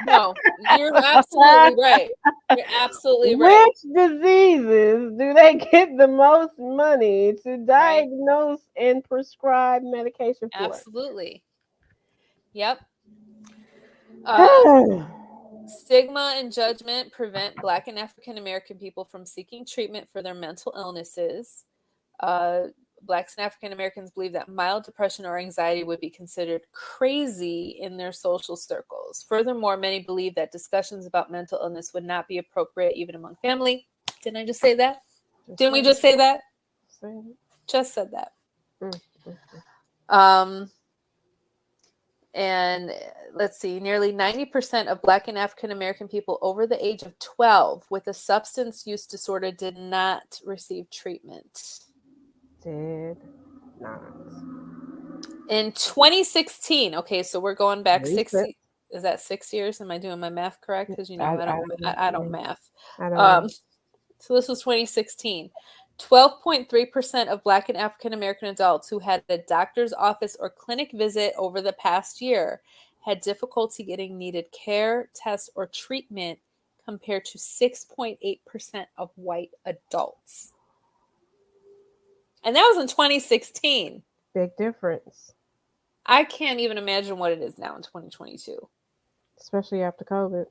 No, you're absolutely right.
Which diseases do they get the most money to diagnose and prescribe medication for?
Absolutely. Yep. Stigma and judgment prevent Black and African American people from seeking treatment for their mental illnesses. Blacks and African Americans believe that mild depression or anxiety would be considered crazy in their social circles. Furthermore, many believe that discussions about mental illness would not be appropriate even among family. Didn't I just say that? Didn't we just say that? Just said that. And let's see, nearly 90% of Black and African American people over the age of 12 with a substance use disorder did not receive treatment.
Did not.
In 2016, okay, so we're going back
Recent.
60. Is that 6 years? Am I doing my math correct? Because I don't math.
I don't know.
So this was 2016. 12.3% of Black and African American adults who had a doctor's office or clinic visit over the past year had difficulty getting needed care, tests, or treatment, compared to 6.8% of white adults. And that was in 2016.
Big difference.
I can't even imagine what it is now in 2022.
Especially after COVID.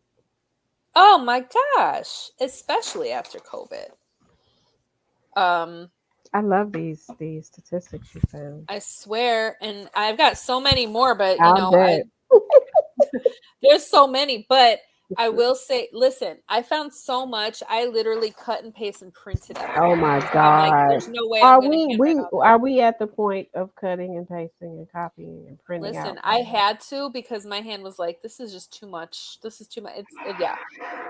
Oh my gosh. Especially after COVID.
I love these statistics you found.
I swear. And I've got so many more, but there's so many, but I will say, listen, I found so much. I literally cut and paste and printed everything.
Oh my God.
Like, there's no way
are we at the point of cutting and pasting and copying and printing out?
Listen, I had to, because my hand was like, this is just too much. This is too much. Yeah.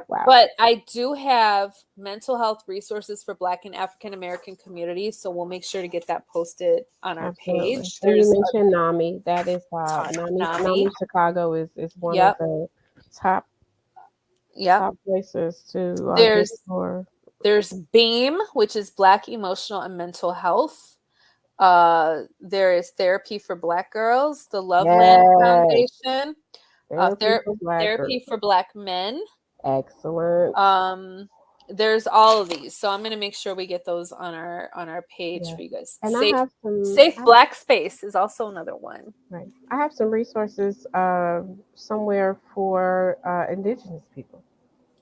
Wow. But I do have mental health resources for Black and African American communities, so we'll make sure to get that posted on our page.
And you mentioned NAMI. That is NAMI Chicago is one of the top places to
There's BEAM, which is Black Emotional and Mental Health. There is Therapy for Black Girls, the Loveland Foundation. Therapy for Black Men.
Excellent.
There's all of these, so I'm going to make sure we get those on our page for you guys.
And
Safe Black Space is also another one.
Right. I have some resources somewhere for Indigenous people.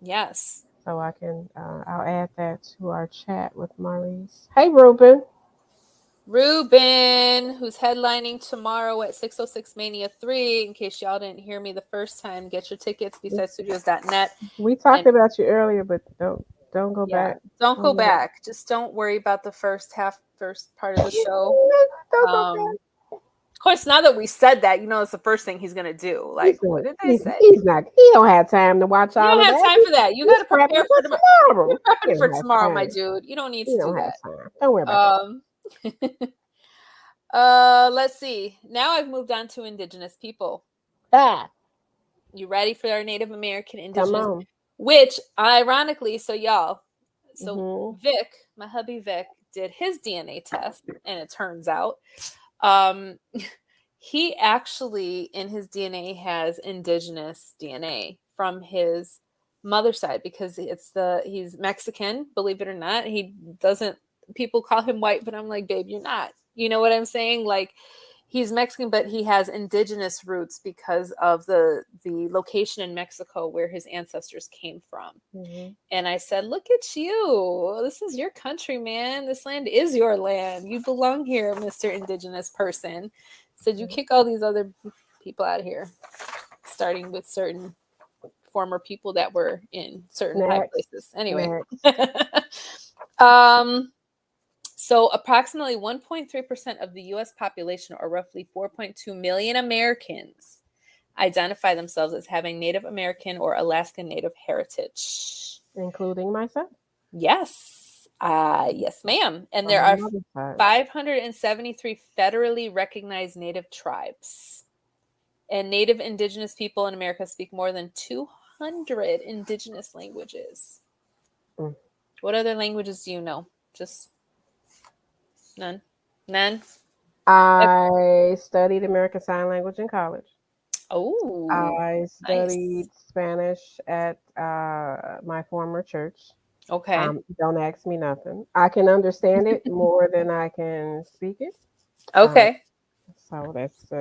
Yes.
So I can I'll add that to our chat with Maurice. Hey, Ruben,
who's headlining tomorrow at 606 Mania 3. In case y'all didn't hear me the first time, get your tickets, bsidestudios.net.
We talked about you earlier, but don't go back.
Don't go back. Just don't worry about the first part of the show.
Don't go back.
Of course, now that we said that, it's the first thing he's gonna do. Like, what did they say?
He don't have time to watch all of that.
You don't have time for that. You got to prepare for tomorrow. Prepare for tomorrow, my dude. You don't need to do that.
Time. Don't worry about
that. Let's see. Now I've moved on to Indigenous people. You ready for our Native American Indigenous? Which, ironically, Vic, my hubby Vic, did his DNA test, and it turns out he actually in his DNA has Indigenous DNA from his mother's side, because he's Mexican, believe it or not. People call him white, but I'm like, babe, you're not. You know what I'm saying? Like, he's Mexican, but he has Indigenous roots because of the location in Mexico where his ancestors came from. Mm-hmm. And I said, look at you. This is your country, man. This land is your land. You belong here, Mr. Indigenous person. Said, you kick all these other people out of here, starting with certain former people that were in certain high places. Anyway. So approximately 1.3% of the U.S. population, or roughly 4.2 million Americans, identify themselves as having Native American or Alaskan Native heritage.
Including myself?
Yes. Yes, ma'am. And there are 573 federally recognized Native tribes. And Native Indigenous people in America speak more than 200 Indigenous languages. What other languages do you know? Just... None.
I studied American Sign Language in college.
Oh,
I studied Spanish at my former church.
Okay.
Don't ask me nothing. I can understand it more than I can speak it.
Okay.
So that's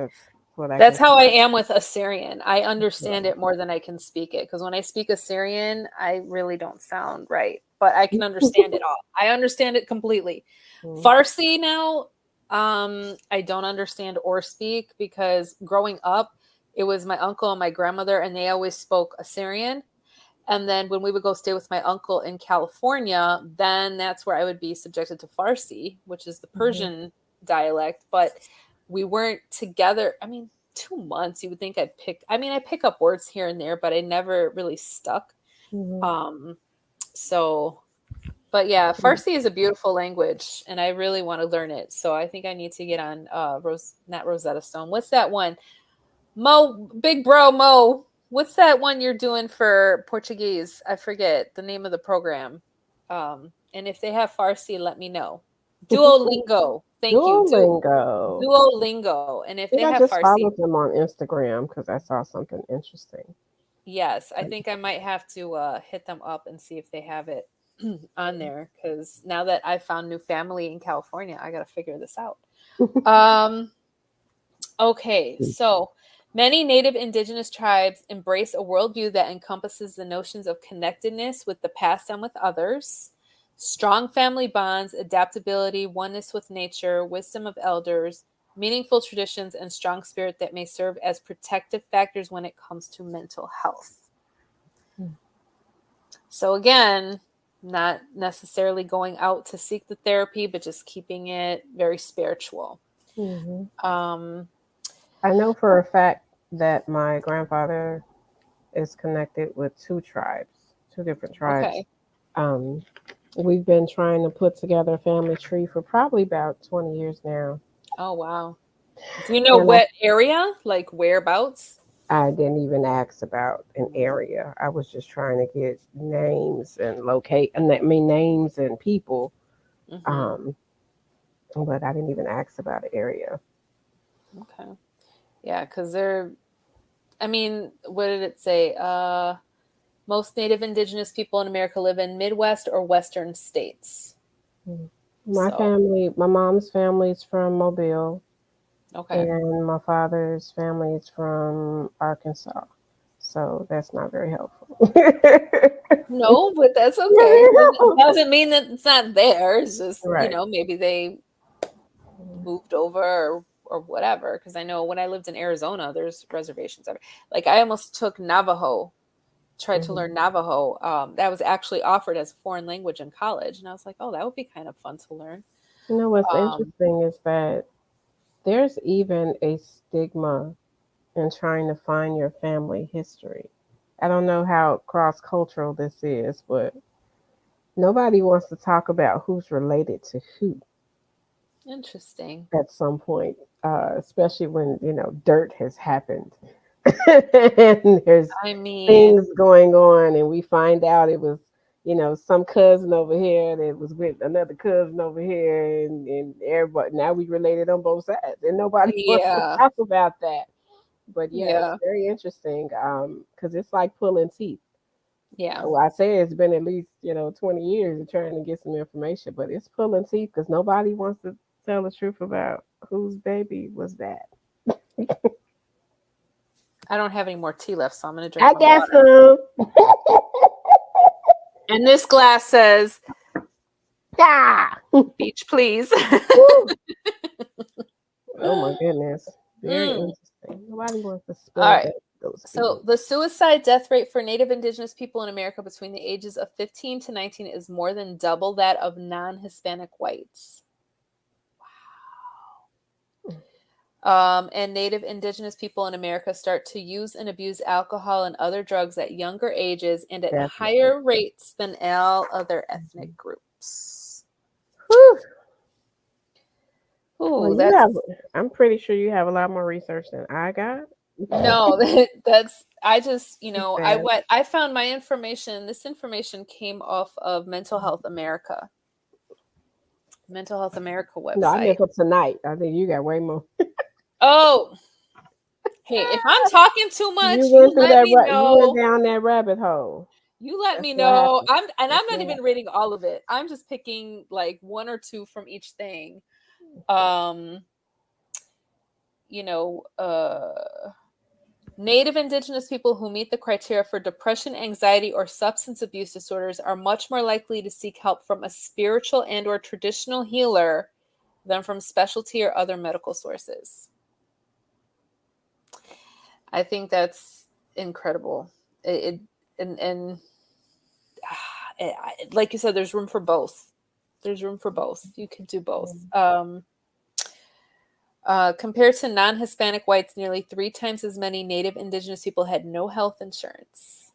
what I.
That's how I am with Assyrian. I understand it more than I can speak it, because when I speak Assyrian, I really don't sound right, but I can understand it all. I understand it completely. Farsi now, I don't understand or speak, because growing up, it was my uncle and my grandmother, and they always spoke Assyrian. And then when we would go stay with my uncle in California, then that's where I would be subjected to Farsi, which is the Persian dialect. But we weren't together. 2 months, you would think I pick up words here and there, but I never really stuck. But yeah, Farsi is a beautiful language, and I really want to learn it. So I think I need to get on not Rosetta Stone. What's that one? Mo, big bro Mo. What's that one you're doing for Portuguese? I forget the name of the program. And if they have Farsi, let me know. Duolingo. Thank you. Duolingo. And if they have
just
Farsi,
followed them on Instagram because I saw something interesting.
Yes, I think I might have to hit them up and see if they have it on there, because now that I found new family in California, I got to figure this out. Okay, so many Native Indigenous tribes embrace a worldview that encompasses the notions of connectedness with the past and with others, strong family bonds, adaptability, oneness with nature, wisdom of elders, meaningful traditions, and strong spirit that may serve as protective factors when it comes to mental health. So again, not necessarily going out to seek the therapy, but just keeping it very spiritual.
I know for a fact that my grandfather is connected with two different tribes. Okay. We've been trying to put together a family tree for probably about 20 years now.
Oh, wow. Do you know what area, like whereabouts?
I didn't even ask about an area. I was just trying to get names and names and people. But I didn't even ask about an area.
Okay. Yeah, because what did it say? Most Native Indigenous people in America live in Midwest or Western states.
My mom's family is from Mobile.
Okay.
And my father's family is from Arkansas. So that's not very helpful.
No, but that's okay. It doesn't mean that it's not there. It's just, maybe they moved over or whatever. Because I know when I lived in Arizona, there's reservations. Like I almost took Navajo, tried to learn Navajo. That was actually offered as a foreign language in college. And I was like, oh, that would be kind of fun to learn.
You know, what's interesting is that there's even a stigma in trying to find your family history. I don't know how cross-cultural this is, but nobody wants to talk about who's related to who.
Interesting.
At some point, especially when, dirt has happened. And there's things going on, and we find out it was, some cousin over here that was with another cousin over here, and everybody, now we related on both sides, and nobody wants to talk about that. But it's very interesting, because it's like pulling teeth.
Yeah.
Well, I say it's been at least 20 years of trying to get some information, but it's pulling teeth because nobody wants to tell the truth about whose baby was that.
I don't have any more tea left, so I'm going to drink.
I got some.
And this glass says, beach, please.
Oh my goodness. Very interesting. Nobody wants to spill
that. So the suicide death rate for Native Indigenous people in America between the ages of 15 to 19 is more than double that of non-Hispanic whites. Wow. And Native Indigenous people in America start to use and abuse alcohol and other drugs at younger ages and at higher rates than all other ethnic groups.
Whew. Ooh, I'm pretty sure you have a lot more research than I got.
No, I found my information. This information came off of Mental Health America website.
No, I meant for tonight. I think you got way more.
Oh, hey, if I'm talking too much, you let me know.
You went down that rabbit hole.
You let me know. I'm not even reading all of it. I'm just picking like one or two from each thing. Native Indigenous people who meet the criteria for depression, anxiety, or substance abuse disorders are much more likely to seek help from a spiritual and or traditional healer than from specialty or other medical sources. I think that's incredible. Like you said, there's room for both. You can do both. Compared to non-Hispanic whites, nearly 3 times as many Native Indigenous people had no health insurance.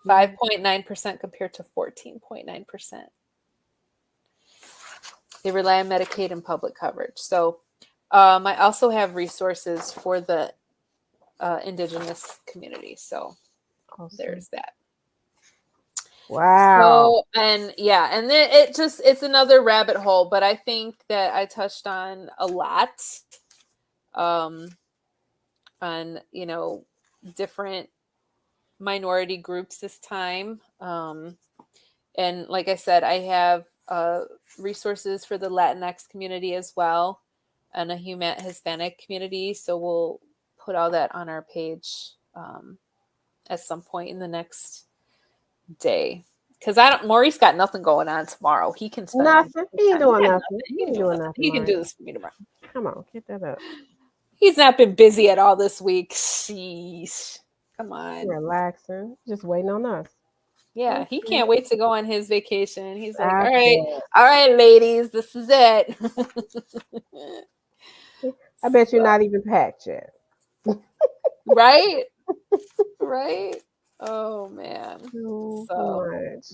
5.9% compared to 14.9%. They rely on Medicaid and public coverage. So I also have resources for the Indigenous community. So
Awesome.
There's that.
Wow.
So, and it's another rabbit hole, but I think that I touched on a lot on, different minority groups this time. And like I said, I have resources for the Latinx community as well, and a Hispanic community. So we'll put all that on our page at some point in the next day. Because Maurice got nothing going on tomorrow. He can spend
nothing. He ain't doing nothing.
He can do this for me tomorrow.
Come on, get that up.
He's not been busy at all this week. Sheesh. Come on.
Relaxing. Just waiting on us.
Yeah, he can't wait to go on his vacation. He's like, all right, ladies, this is it.
I bet you're not even packed yet.
Right? Right? Oh, man.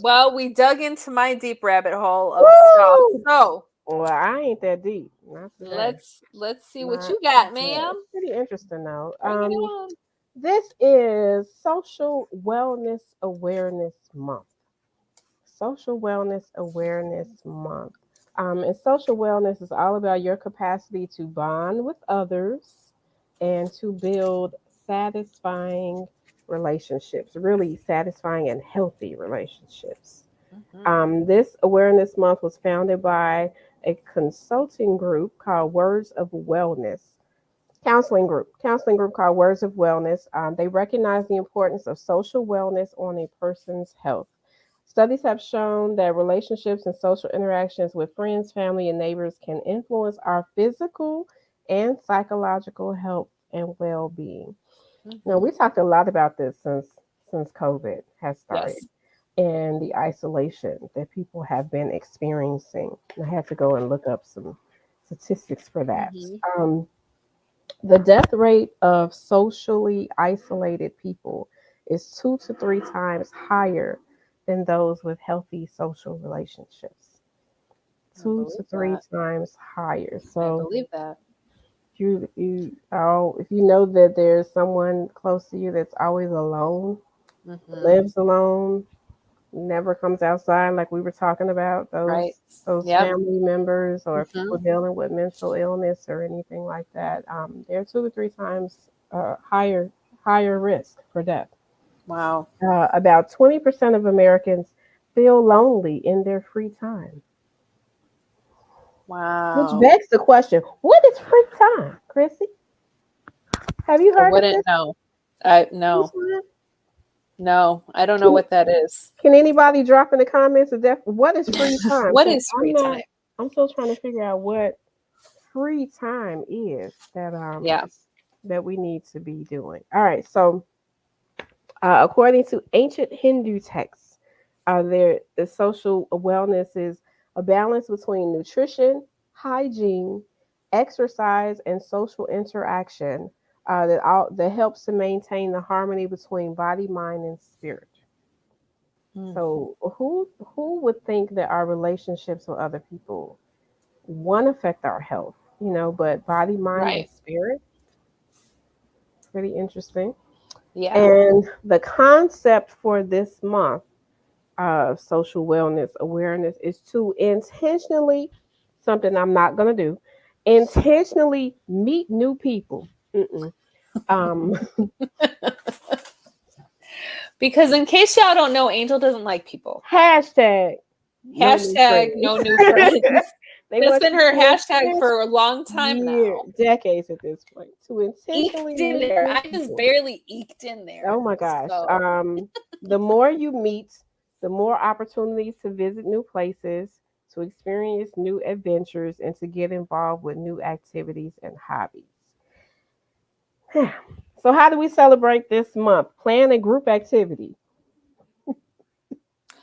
Well, we dug into my deep rabbit hole of stuff. So,
well, I ain't that deep.
Let's see what you got, ma'am.
It's pretty interesting, though. This is Social Wellness Awareness Month. Social Wellness Awareness Month. And social wellness is all about your capacity to bond with others and to build satisfying relationships, really satisfying and healthy relationships. Mm-hmm. This Awareness Month was founded by a consulting group called Words of Wellness. Counseling group called Words of Wellness. They recognize the importance of social wellness on a person's health. Studies have shown that relationships and social interactions with friends, family, and neighbors can influence our physical and psychological health and well-being. Mm-hmm. Now, we talked a lot about this since COVID has started, and the isolation that people have been experiencing. I had to go and look up some statistics for that. Mm-hmm. The death rate of socially isolated people is 2 to 3 times higher than those with healthy social relationships. 2 to 3 times higher. So
I believe that.
If you know that there's someone close to you that's always alone, mm-hmm. lives alone, never comes outside, like we were talking about, those family members or mm-hmm. people dealing with mental illness or anything like that, they're 2 to 3 times higher risk for death.
Wow.
About 20% of Americans feel lonely in their free time.
Wow.
Which begs the question, what is free time, Crissy? Have you heard of this?
No, I don't know what that is.
Can anybody drop in the comments what is free time?
What is free time?
I'm still trying to figure out what free time is that we need to be doing. All right, so according to ancient Hindu texts, the social wellness is a balance between nutrition, hygiene, exercise, and social interaction that helps to maintain the harmony between body, mind, and spirit. Mm. So who would think that our relationships with other people, one, affect our health, but body, mind, and spirit? Pretty interesting.
Yeah.
And the concept for this month of social wellness awareness is to intentionally, something I'm not going to do, intentionally meet new people.
Because in case y'all don't know, Angel doesn't like people.
Hashtag
no new friends. That's been her hashtag for a long time now.
Decades at this point. To intentionally
eked in there. I just barely eked in there.
Oh my gosh. So. The more you meet, the more opportunities to visit new places, to experience new adventures, and to get involved with new activities and hobbies. So how do we celebrate this month? Plan a group activity.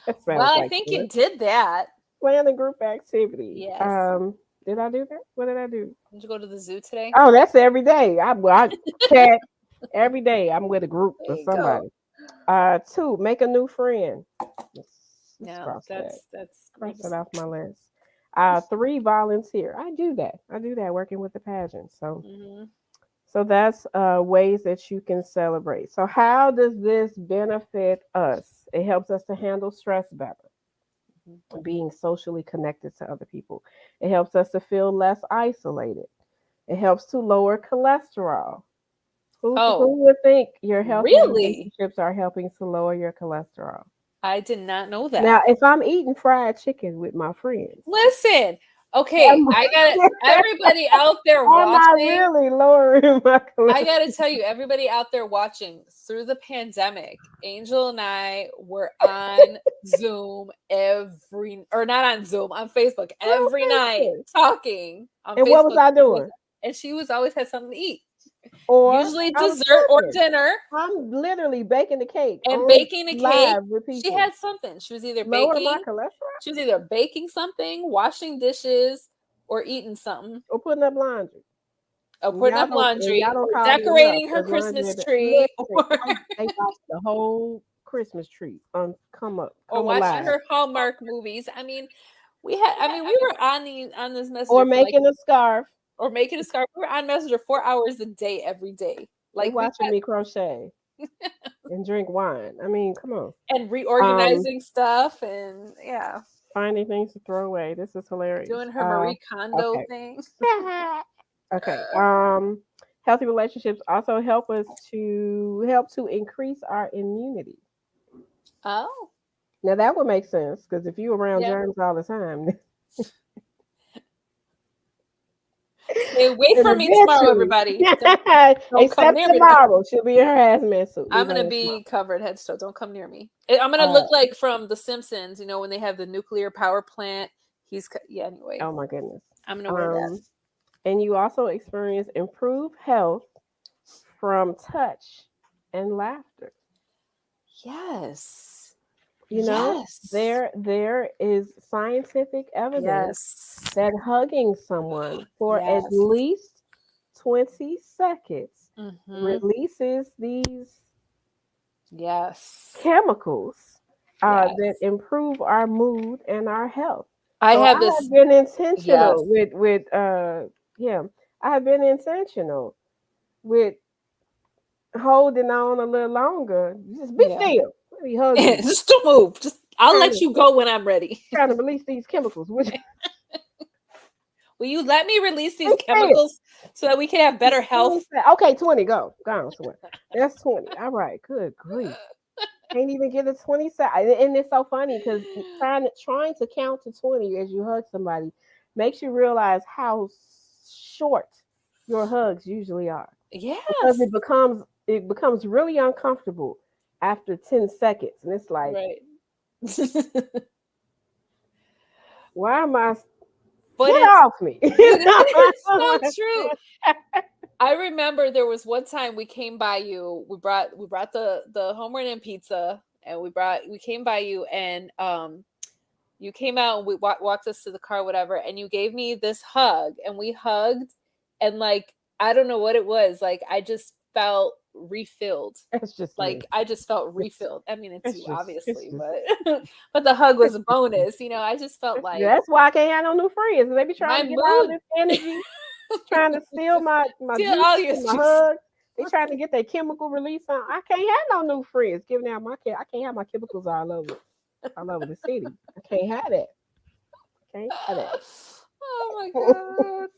I think you did that.
Plan a group activity.
Yes.
Did I do that? What did I do?
Did you go to the zoo today?
Oh, that's every day. I chat every day. I'm with a group or somebody. 2, make a new friend.
No, that's
cross it off my list. 3 volunteer. I do that working with the pageant. So that's ways that you can celebrate. So how does this benefit us? It helps us to handle stress better, being socially connected to other people. It helps us to feel less isolated. It helps to lower cholesterol. Who would think your healthy relationships are helping to lower your cholesterol?
I did not know that.
Now, if I'm eating fried chicken with my friends,
listen. Okay, I got everybody out there watching.
Am I really lowering my cholesterol?
I got to tell you, everybody out there watching, through the pandemic, Angel and I were on Zoom on Facebook every night talking.
And Facebook, what was I doing?
And she always had something to eat.
Or
usually dessert or dinner.
I'm literally baking the cake.
And baking a cake. She had something. She was either baking. She was either baking something, washing dishes, or eating something.
Or putting up laundry.
Decorating her Christmas tree.
They watch the whole Christmas tree come
watching her Hallmark movies. I mean, we were on this message.
Or making a scarf.
Or making a scarf. We were on Messenger 4 hours a day, every day.
Like watching me crochet and drink wine. I mean, come on.
And reorganizing stuff and
finding things to throw away. This is hilarious.
Doing her Marie Kondo thing.
Okay. Healthy relationships also help to increase our immunity.
Oh.
Now that would make sense because if you're around germs all the time.
Stay away from me tomorrow, everybody. Don't come near
tomorrow. She'll be in her hazmat suit.
I'm gonna be covered head to toe. Don't come near me. I'm gonna look like from The Simpsons. You know when they have the nuclear power plant. Anyway.
Oh my goodness.
I'm gonna wear that.
And you also experience improved health from touch and laughter.
Yes.
You know, there is scientific evidence that hugging someone for at least 20 seconds releases these chemicals that improve our mood and our health. I have been intentional with I have been intentional with holding on a little longer. Just be still.
Just don't move. I'll let you go when I'm ready.
Trying to release these chemicals.
Will you let me release these chemicals so that we can have better health?
Okay, 20. Go on, 20. That's 20. All right. Good grief. Can't even get a 20 second. And it's so funny because trying to count to 20 as you hug somebody makes you realize how short your hugs usually are.
Yeah.
Because it becomes really uncomfortable after 10 seconds. And it's like, why am I? Get off me.
It's so true. I remember there was one time we came by you. We brought the homeward in pizza, and we came by you, and you came out and we walked us to the car, whatever, and you gave me this hug, and we hugged, and like I don't know what it was, like I just felt refilled.
It's just
like me. I just felt refilled. I mean, it's you obviously, but the hug was a bonus. You know, I just felt like
that's why I can't have no new friends. They be trying to get all this energy, trying to steal my hug. They trying to get their chemical release on. I can't have no new friends. Giving out I can't have my chemicals all over the city. I can't have that.
Oh my god.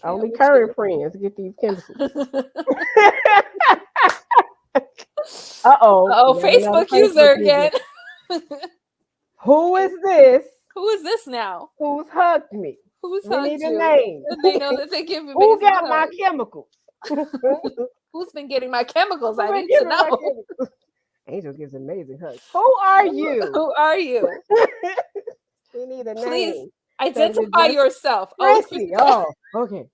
Only current friends get these chemicals.
Uh-oh, Facebook user again.
Who is this?
Who is this now?
Who's hugged me?
Who's hugged
you? Need a name.
They know that they give me.
Who got my chemicals?
Who's been getting my chemicals? I need to know.
Angel gives amazing hugs. Who are you?
Who are you?
We need a name.
Please identify yourself.
Crissy. Oh, okay.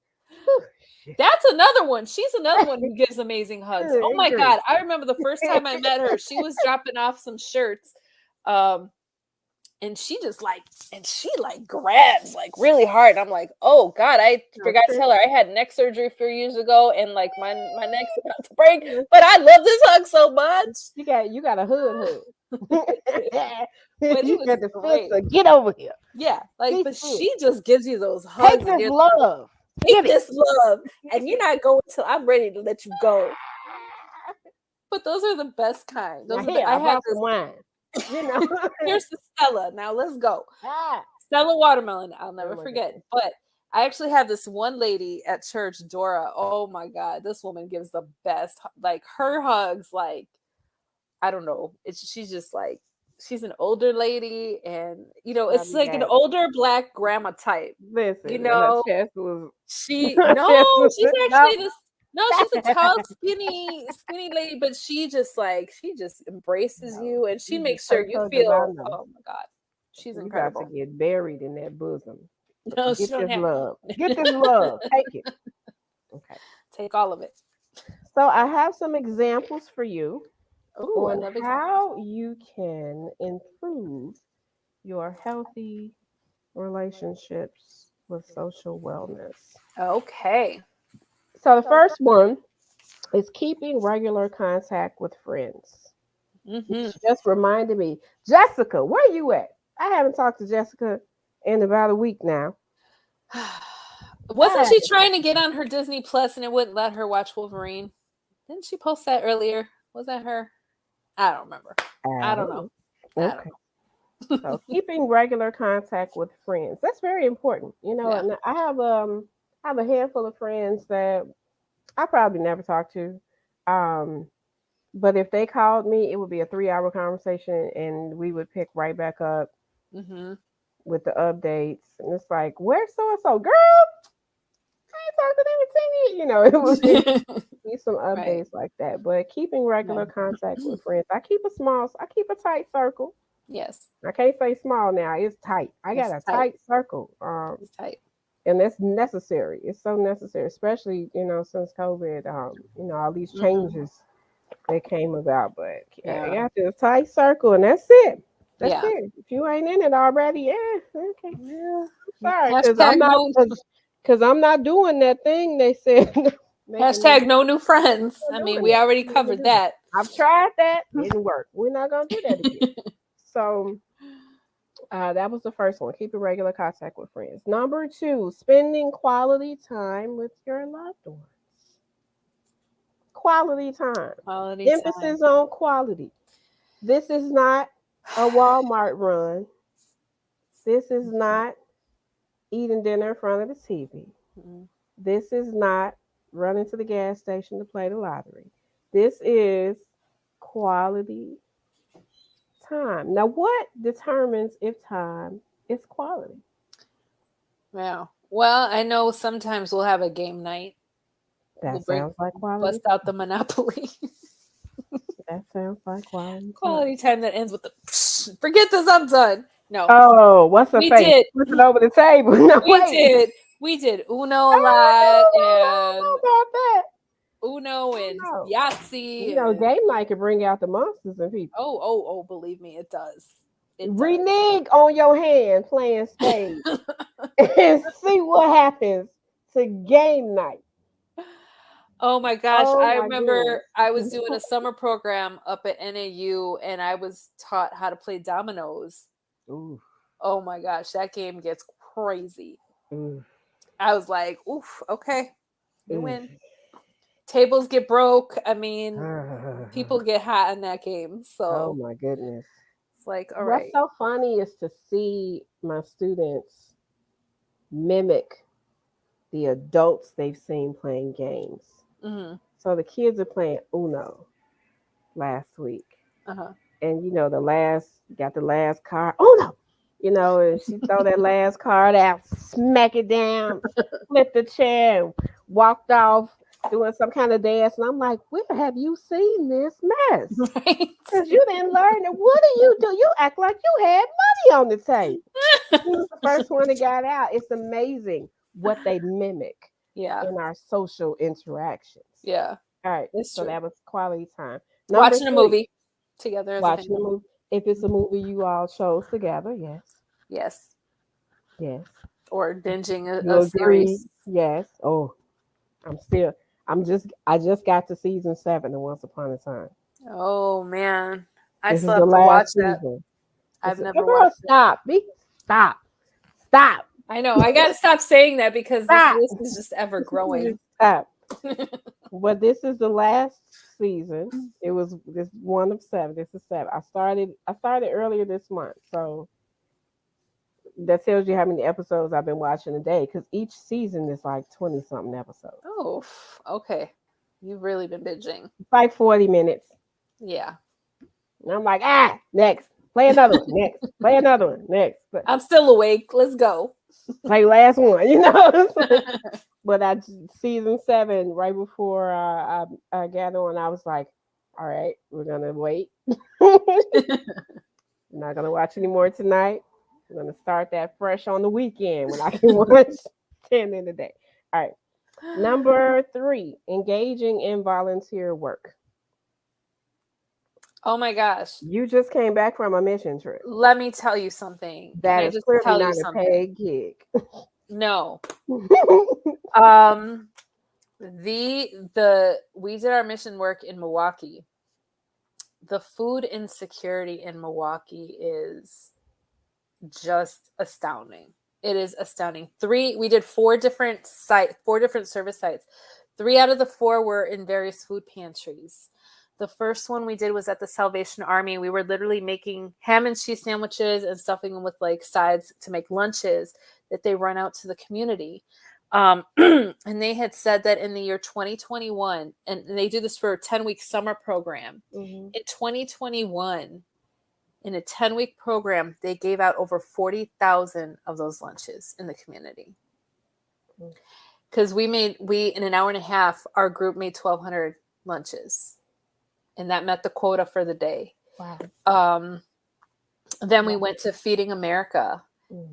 That's another one. She's another one who gives amazing hugs. Oh my god! I remember the first time I met her. She was dropping off some shirts, and she grabs like really hard. I'm like, oh God, I forgot to tell her I had neck surgery a few years ago, and like my neck's about to break. But I love this hug so much.
You got a hood.
But
You got the fence. Get over here.
Yeah, like, but she just gives you those hugs.
Take this love.
Take this love, and you're not going till I'm ready to let you go. But those are the best kind. Those are I had some
wine. You know,
here's the Stella. Now let's go. Stella watermelon. I'll never forget. God. But I actually have this one lady at church, Dora. Oh my God, this woman gives the best. Like her hugs, like I don't know. She's just like. She's an older lady, and you know, it's like an older Black grandma type.
Listen,
you know, she's a tall, skinny lady, but she just embraces you, and she makes sure you feel. Oh my God, she's incredible.
About to get buried in that bosom.
No,
get this love. Get this love. Take it. Okay,
take all of it.
So I have some examples for you.
Ooh,
on how you can improve your healthy relationships with social wellness.
Okay.
So the first one is keeping regular contact with friends. Which just reminded me, Jessica, where you at? I haven't talked to Jessica in about a week now.
Wasn't she trying to get on her Disney Plus and it wouldn't let her watch Wolverine? Didn't she post that earlier? Was that her? I don't remember. I don't know.
Okay. So keeping regular contact with friends. That's very important. You know, and I have a handful of friends that I probably never talk to. But if they called me, it would be a 3-hour conversation and we would pick right back up with the updates. And it's like, where's so-and-so? Girl, I ain't talked to them in 10 years. You know, it would be some updates like that. But keeping regular contact with friends. I keep a tight circle.
Yes.
I can't say small now. It's tight. I got a tight circle.
It's tight.
And that's necessary. It's so necessary, especially, you know, since COVID, you know, all these changes that came about. But I got this tight circle and that's it. That's it. If you ain't in it already, okay. Yeah. Sorry, because I'm not doing that thing they said.
Hashtag no new friends. I mean, we already covered that.
I've tried that. Didn't work. We're not going to do that again. So that was the first one. Keep a regular contact with friends. Number 2, spending quality time with your loved ones. Quality time. Emphasis on quality. This is not a Walmart run. This is not eating dinner in front of the TV. This is not running to the gas station to play the lottery. This is quality time. Now, what determines if time is quality?
Yeah. Well, I know sometimes we'll have a game night.
That sounds like quality.
Bust out the Monopoly.
That sounds like quality.
Quality time that ends with the forget this, I'm done. No.
Oh, what's the face? Flipping over the table. No,
we did Uno a lot.
I don't know about that.
Uno and Yahtzee.
You know, game night can bring out the monsters in people.
Oh, believe me, it does.
Renege on your hand playing spades and see what happens to game night.
Oh my gosh. I remember I was doing a summer program up at NAU and I was taught how to play dominoes.
Ooh.
Oh my gosh, that game gets crazy.
Ooh.
I was like, oof, okay, you win. Tables get broke. I mean, people get hot in that game. So,
oh my goodness.
It's like, all right.
What's so funny is to see my students mimic the adults they've seen playing games. So the kids are playing Uno last week. And, you know, got the last card. Uno! You know, and she throw that last card out, smack it down, flip the chair, walked off doing some kind of dance. And I'm like, where have you seen this mess? Because you didn't learn it. What do? You act like you had money on the tape. He was the first one that got out. It's amazing what they mimic in our social interactions.
Yeah.
All right. So that was quality time.
Watching a movie together.
Watching a movie. If it's a movie you all chose together, yes.
Yes.
Yes.
Or binging
You
a
agree?
series.
Yes. Oh, I just got to season 7 of Once Upon a Time.
Oh man, I
This
still
is the
have to watch
last
that.
season.
I've never
Girl,
watched it.
Stop.
I know. I gotta stop saying that because this
Stop.
list is just ever growing.
Stop. But this is the last season. It was this one of 7. This is 7. I started earlier this month, so that tells you how many episodes I've been watching a day. Because each season is like 20 something episodes.
Oh, okay. You've really been binging.
It's like 40 minutes.
Yeah.
And I'm like, next. Play another one. Next. Play another one. Next.
I'm still awake. Let's go.
Play last one, you know. But season 7, right before I got on, I was like, all right, we're gonna wait. I'm not gonna watch any more tonight. I'm gonna start that fresh on the weekend when I can watch 10 in a day. All right. Number 3, engaging in volunteer work.
Oh my gosh.
You just came back from a mission trip.
Let me tell you something. Can
That
I
is
just
clearly
tell you
not a
something?
paid gig.
No. We did our mission work in Milwaukee. The food insecurity in Milwaukee is just astounding. It is astounding. We did 4 different service sites. 3 out of the 4 were in various food pantries. The first one we did was at the Salvation Army. We were literally making ham and cheese sandwiches and stuffing them with like sides to make lunches that they run out to the community. And they had said that in the year 2021, and they do this for a 10-week summer program. Mm-hmm. In 2021, in a 10-week program, they gave out over 40,000 of those lunches in the community. Because we in an hour and a half, our group made 1,200 lunches. And that met the quota for the day.
Wow.
Then we went to Feeding America,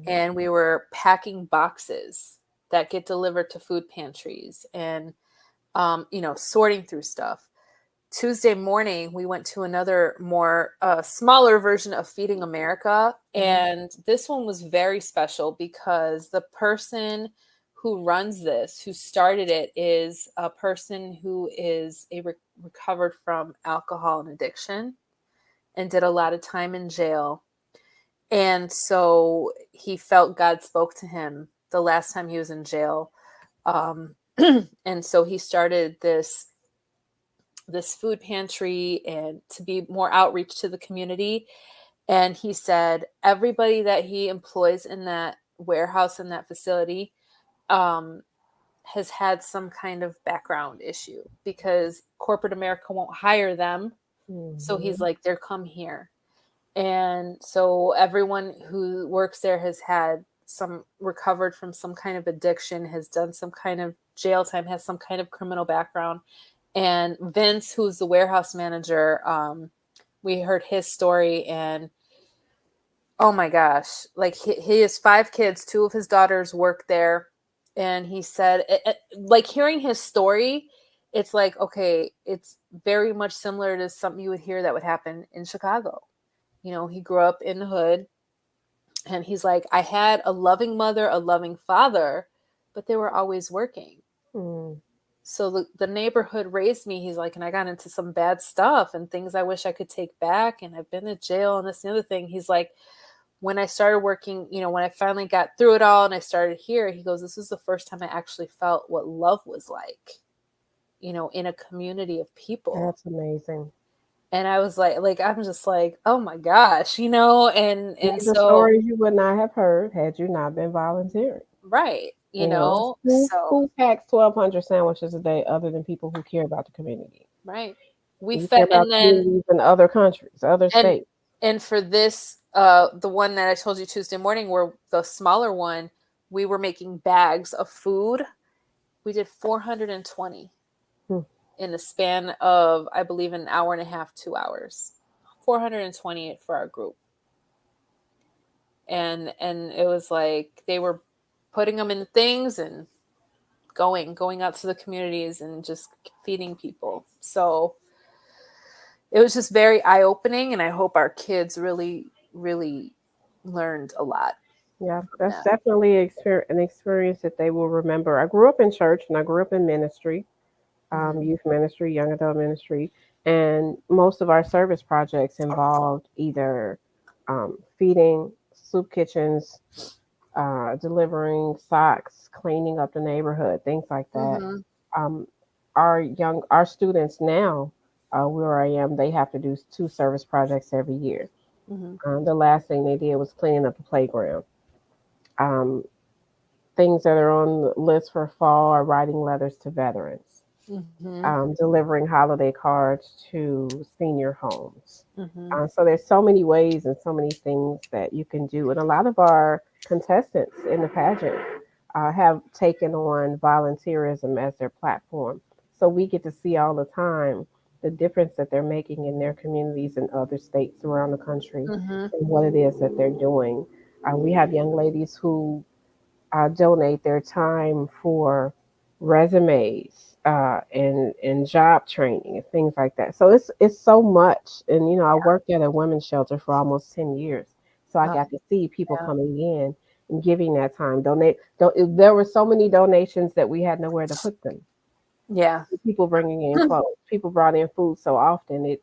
and we were packing boxes that get delivered to food pantries and, sorting through stuff. Tuesday morning, we went to another more smaller version of Feeding America. And this one was very special because the person who runs this, who started it, is a person who is recovered from alcohol and addiction and did a lot of time in jail. And so he felt God spoke to him the last time he was in jail. And so he started this food pantry and to be more outreach to the community. And he said everybody that he employs in that warehouse, in that facility, has had some kind of background issue because corporate America won't hire them. Mm-hmm. So he's like, they're come here. And so everyone who works there has had recovered from some kind of addiction, has done some kind of jail time, has some kind of criminal background. And Vince, who's the warehouse manager, we heard his story, and oh my gosh, like he has 5 kids, 2 of his daughters work there. And he said, like hearing his story, it's like, okay, it's very much similar to something you would hear that would happen in Chicago. He grew up in the hood, and he's like, I had a loving mother, a loving father, but they were always working. So the neighborhood raised me. He's like, and I got into some bad stuff and things I wish I could take back. And I've been to jail and this and the other thing. He's like, when I started working, when I finally got through it all and I started here, he goes, this was the first time I actually felt what love was like, in a community of people.
That's amazing.
And I was like, I'm just like, oh my gosh, and
These are stories you would not have heard had you not been volunteering.
Right.
Who packs 1,200 sandwiches a day other than people who care about the community?
Right.
We care about communities in other countries, other states.
And for this, the one that I told you Tuesday morning, where the smaller one, we were making bags of food. We did 420 in the span of, I believe, an hour and a half, 2 hours. 428 for our group. And it was like they were putting them in things and going out to the communities and just feeding people. So it was just very eye-opening, and I hope our kids really, really learned a lot.
Yeah, that's definitely an experience that they will remember. I grew up in church and I grew up in ministry, youth ministry, young adult ministry, and most of our service projects involved either feeding, soup kitchens, delivering socks, cleaning up the neighborhood, things like that. Um, our students now, where I am, they have to do 2 service projects every year. The last thing they did was cleaning up the playground. Um, Things that are on the list for fall are writing letters to veterans, delivering holiday cards to senior homes. So there's so many ways and so many things that you can do. And a lot of our contestants in the pageant have taken on volunteerism as their platform. So we get to see all the time the difference that they're making in their communities and other states around the country and what it is that they're doing. We have young ladies who donate their time for resumes and job training and things like that. So it's so much. And I worked at a women's shelter for almost 10 years, so I got to see people coming in and giving that time. There were so many donations that we had nowhere to put them.
Yeah,
people bringing in clothes. People brought in food so often it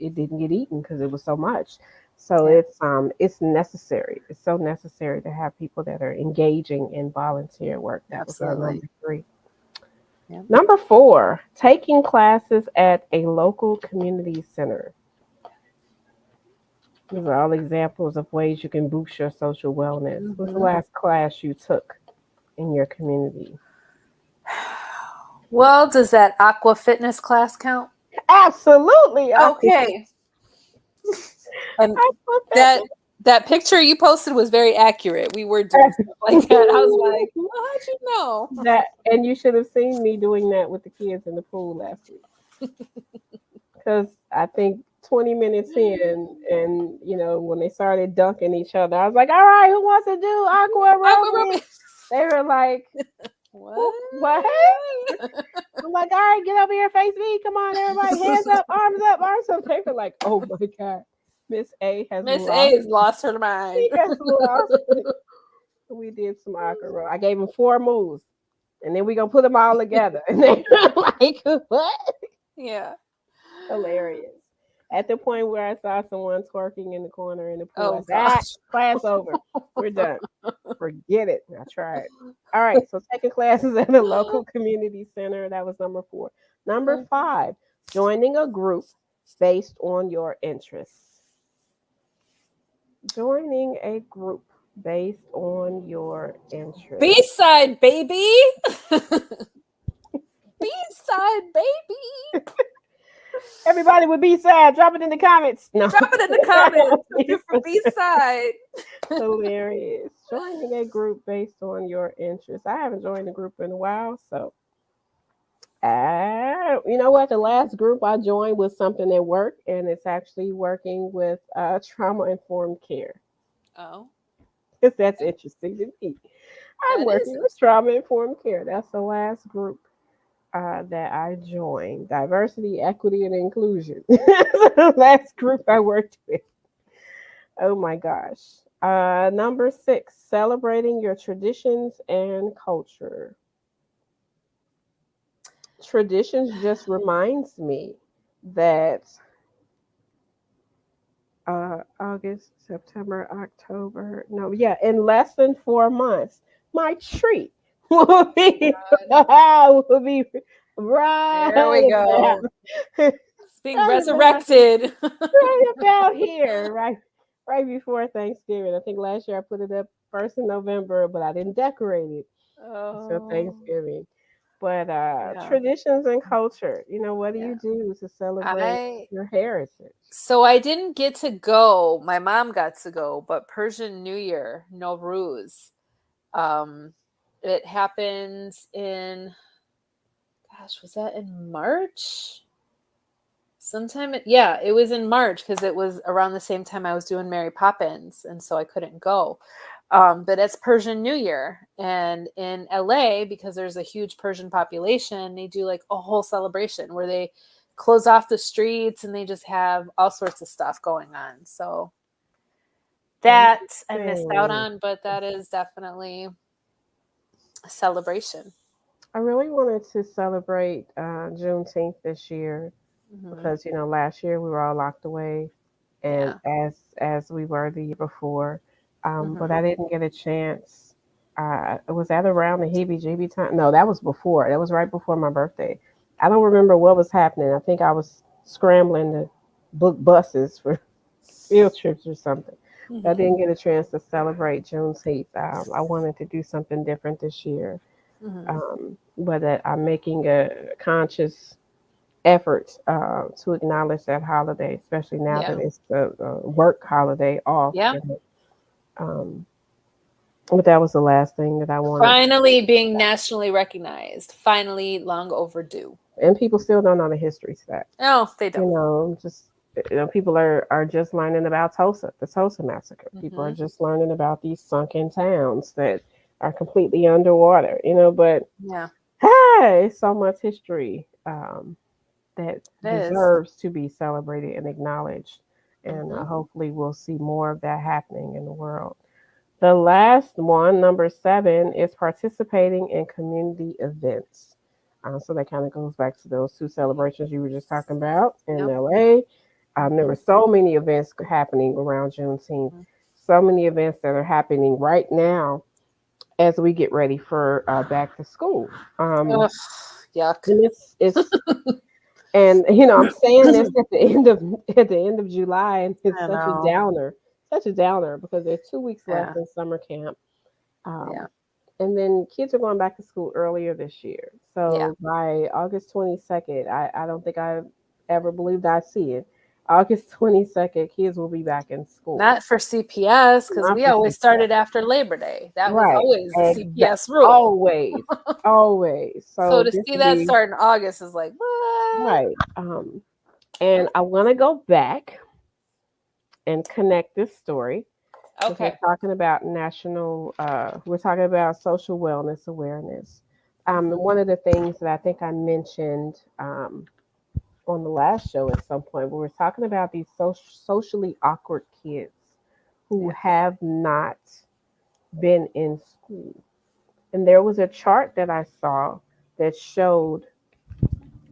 didn't get eaten because it was so much. So it's necessary. It's so necessary to have people that are engaging in volunteer work. That was our number 3. Yep. Number 4, taking classes at a local community center. These are all examples of ways you can boost your social wellness. What's the last class you took in your community?
Well, does that aqua fitness class count?
Absolutely.
Okay. And that picture you posted was very accurate. We were doing stuff like that. I was like, well, how'd you know?
That, and you should have seen me doing that with the kids in the pool last week. Because I think 20 minutes in, and when they started dunking each other, I was like, all right, who wants to do aqua aerobics? They were like, what? I'm like, all right, get over here, face me. Come on, everybody, hands up, arms up, arms up. They were like, oh my God. Miss A has
lost her mind.
We did some aqua. I gave them 4 moves, and then we gonna put them all together. And they were like, what?
Yeah.
Hilarious. At the point where I saw someone twerking in the corner in the pool, class over. We're done. Forget it. I tried. All right. So taking classes at a local community center. That was number 4. Number 5, joining a group based on your interests. Joining a group based on your interests.
B-side, baby. B-side, baby.
Everybody with B-side, drop it in the comments. No.
Drop it in the comments. For B-side.
Hilarious. Joining a group based on your interests. I haven't joined a group in a while, so you know what? The last group I joined was something at work, and it's actually working with trauma-informed care.
Oh.
Because that's interesting to me. I'm working with trauma-informed care. That's the last group that I joined. Diversity, equity, and inclusion. The last group I worked with. Oh my gosh. Number 6, celebrating your traditions and culture. Traditions just reminds me that August, September, October. No, yeah, in less than 4 months, my treat will be right.
There we go. It's being resurrected.
Right about here, right before Thanksgiving. I think last year I put it up 1st of November, but I didn't decorate it until Thanksgiving. But traditions and culture, what do you do to celebrate your heritage?
So I didn't get to go. My mom got to go, but Persian New Year, Nowruz, it happens in, was that in March? It was in March because it was around the same time I was doing Mary Poppins, and so I couldn't go. But it's Persian New Year, and in LA, because there's a huge Persian population, they do like a whole celebration where they close off the streets, and they just have all sorts of stuff going on. So that I missed out on, but that is definitely a celebration.
I really wanted to celebrate Juneteenth this year because last year we were all locked away, and as we were the year before, but I didn't get a chance. Was that around the heebie-jeebie time? No, that was before. That was right before my birthday. I don't remember what was happening. I think I was scrambling to book buses for field trips or something. I didn't get a chance to celebrate Juneteenth. I wanted to do something different this year. But that I'm making a conscious effort to acknowledge that holiday, especially now that it's the work holiday off.
Yeah.
But that was the last thing that I wanted.
Finally being nationally recognized. Finally, long overdue.
And people still don't know the history to that.
No, they don't.
People are just learning about the Tulsa massacre. People are just learning about these sunken towns that are completely underwater. But hey, so much history that deserves to be celebrated and acknowledged. And hopefully we'll see more of that happening in the world. The last one, number 7, is participating in community events. So that kind of goes back to those 2 celebrations you were just talking about in LA. There were so many events happening around Juneteenth, so many events that are happening right now as we get ready for back to school.
Yuck.
And I'm saying this at the end of July, and it's such a downer because there's 2 weeks left in summer camp. And then kids are going back to school earlier this year. So by August 22nd, I don't think I ever believed I'd see it. August 22nd, kids will be back in school.
Not for CPS, because we always started after Labor Day. That was always the CPS rule.
Always.
So to see that start in August is like, what?
Right. And I want to go back and connect this story.
Okay.
We're talking about we're talking about social wellness awareness. One of the things that I think I mentioned on the last show at some point, we were talking about these socially awkward kids who have not been in school. And there was a chart that I saw that showed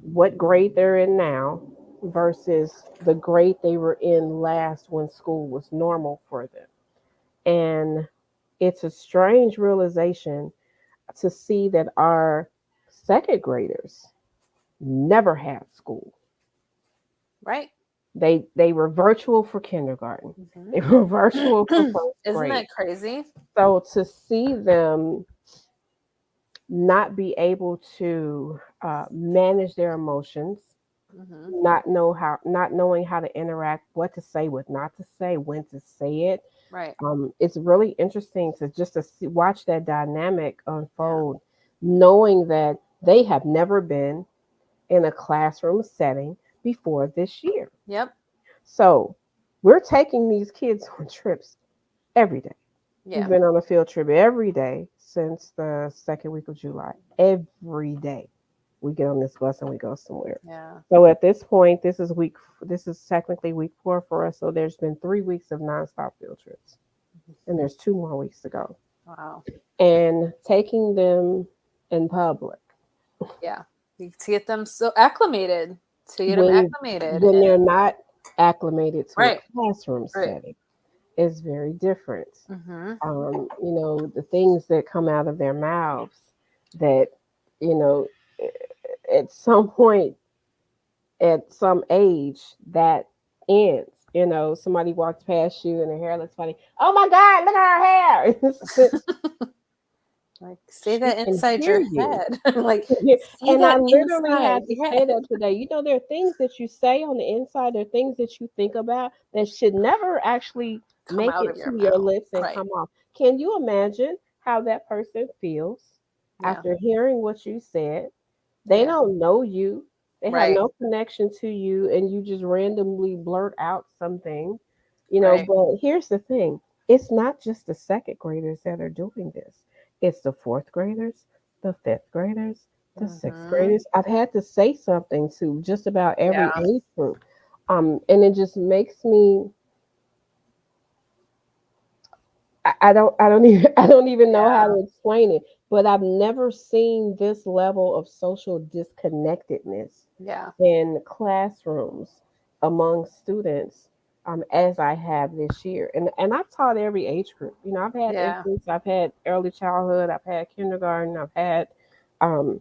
what grade they're in now versus the grade they were in last when school was normal for them. And it's a strange realization to see that our second graders never had school.
Right.
They were virtual for kindergarten. They were virtual for first grade.
Isn't that crazy?
So to see them not be able to manage their emotions, not knowing how to interact, what to say, what not to say, when to say it.
Right.
It's really interesting to watch that dynamic unfold, knowing that they have never been in a classroom setting before this year.
Yep.
So we're taking these kids on trips every day.
Yeah.
We've been on a field trip every day since the second week of July. Every day we get on this bus and we go somewhere.
Yeah.
So at this point, this is technically week 4 for us. So there's been 3 weeks of nonstop field trips, and there's 2 more weeks to go.
Wow.
And taking them in public.
Yeah. To get them so acclimated. When
they're not acclimated to a classroom setting, is very different. The things that come out of their mouths that, at some point, at some age, that ends. Somebody walks past you and their hair looks funny. Oh my God, look at her hair.
Like, say that inside your head. Like,
and I literally had to say that today. There are things that you say on the inside. There are things that you think about that should never actually make it to your lips and come off. Can you imagine how that person feels after hearing what you said? They don't know you. They have no connection to you, and you just randomly blurt out something. But here's the thing. It's not just the second graders that are doing this. It's the 4th graders, the 5th graders, the sixth graders, I've had to say something to just about every age group. And it just makes me, I don't even know how to explain it, but I've never seen this level of social disconnectedness in classrooms among students as I have this year. And I've taught every age group. You know, I've had infants, I've had early childhood, I've had kindergarten, I've had um,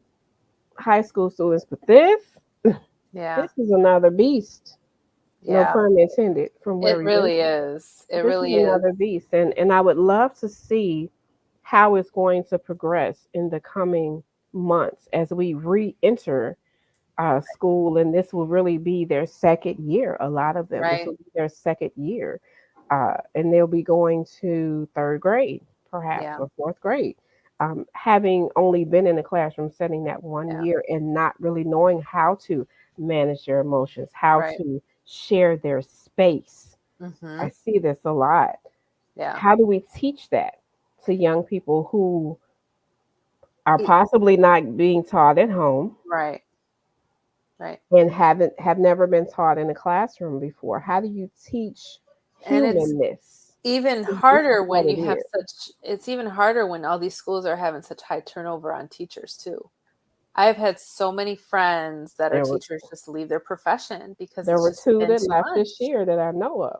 high school students, but this is another beast. No pun intended. From where
it
we went.
really is. It
This
really
is
is.
another beast, and I would love to see how it's going to progress in the coming months as we re-enter school, and this will really be their second year. A lot of them, this will be their second year, and they'll be going to third grade, perhaps, or fourth grade. Having only been in the classroom setting that 1 year and not really knowing how to manage their emotions, how to share their space. I see this a lot. How do we teach that to young people who are possibly not being taught at home?
Right.
And have never been taught in a classroom before. How do you teach humanness?
Even harder when you have it's even harder when all these schools are having such high turnover on teachers too. I've had so many friends that are teachers just leave their profession because
there were two that left this year that I know of.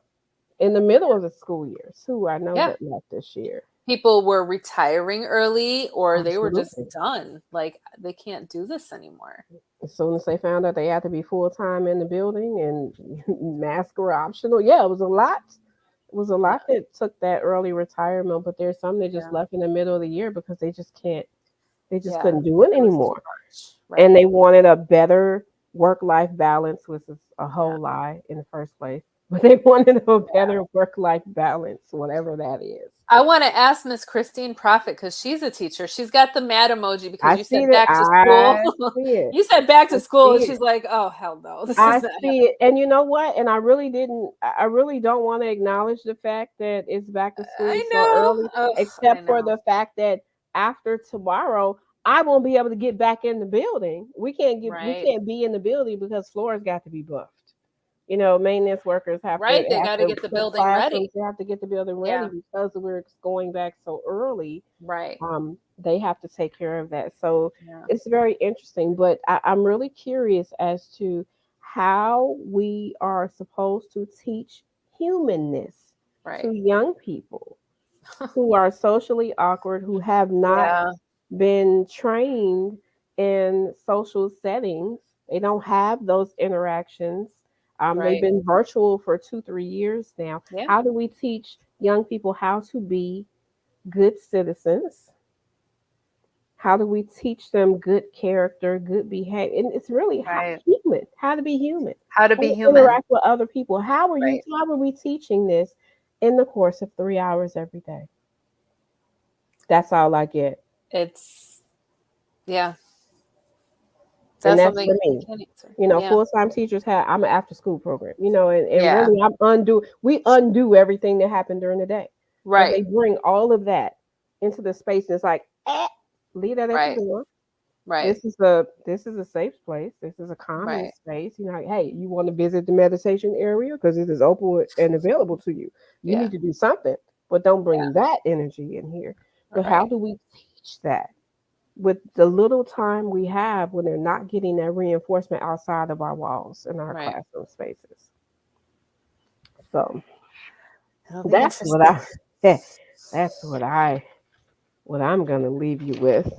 In the middle of the school year, two I know that left this year.
People were retiring early or they were just done. Like, they can't do this anymore.
As soon as they found out they had to be full-time in the building and masks were optional. Yeah, it was a lot. It was a lot that took that early retirement, but there's some that just left in the middle of the year because they just couldn't do it anymore. And they wanted a better work-life balance, which is a whole lie in the first place. But they wanted a better work-life balance, whatever that is.
I want to ask Miss Christine Prophet, because she's a teacher. She's got the mad emoji because you said back to school. You said back to school, and she's like, "Oh hell no!"
I see it, and you know what? And I really don't want to acknowledge the fact that it's back to school so early, except for the fact that after tomorrow, I won't be able to get back in the building. We can't be in the building because floors got to be buffed. You know, maintenance workers have to.
They got to get the building ready.
They have to get the building ready because we're going back so early.
Right.
They have to take care of that. So it's very interesting. But I'm really curious as to how we are supposed to teach humanness to young people who are socially awkward, who have not been trained in social settings. They don't have those interactions. They've been virtual for 2-3 years now. How do we teach young people how to be good citizens? How do we teach them good character, good behavior? And it's really human. How to be human.
How to be human.
Interact with other people. How are we teaching this in the course of 3 hours every day? That's all I get.
It's
And that's for me. You know, full-time teachers I'm an after-school program. You know, and really, we undo everything that happened during the day.
Right.
They bring all of that into the space, and it's like, leave that at the door.
Right.
This is a safe place. This is a common space. You know, hey, you want to visit the meditation area because it is open and available to you. You need to do something, but don't bring that energy in here. But how do we teach that? With the little time we have when they're not getting that reinforcement outside of our walls in our classroom spaces. So that's what I'm going to leave you with.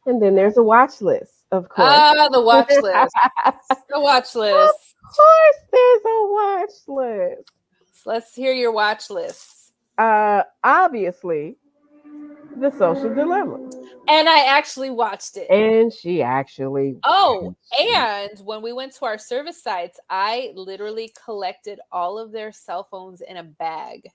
And then there's a watch list, of course.
The watch list. The watch list.
Of course, there's a watch list.
So let's hear your watch list.
Obviously, The Social Dilemma.
And I actually watched it.
And she actually.
Oh, and when we went to our service sites, I literally collected all of their cell phones in a bag.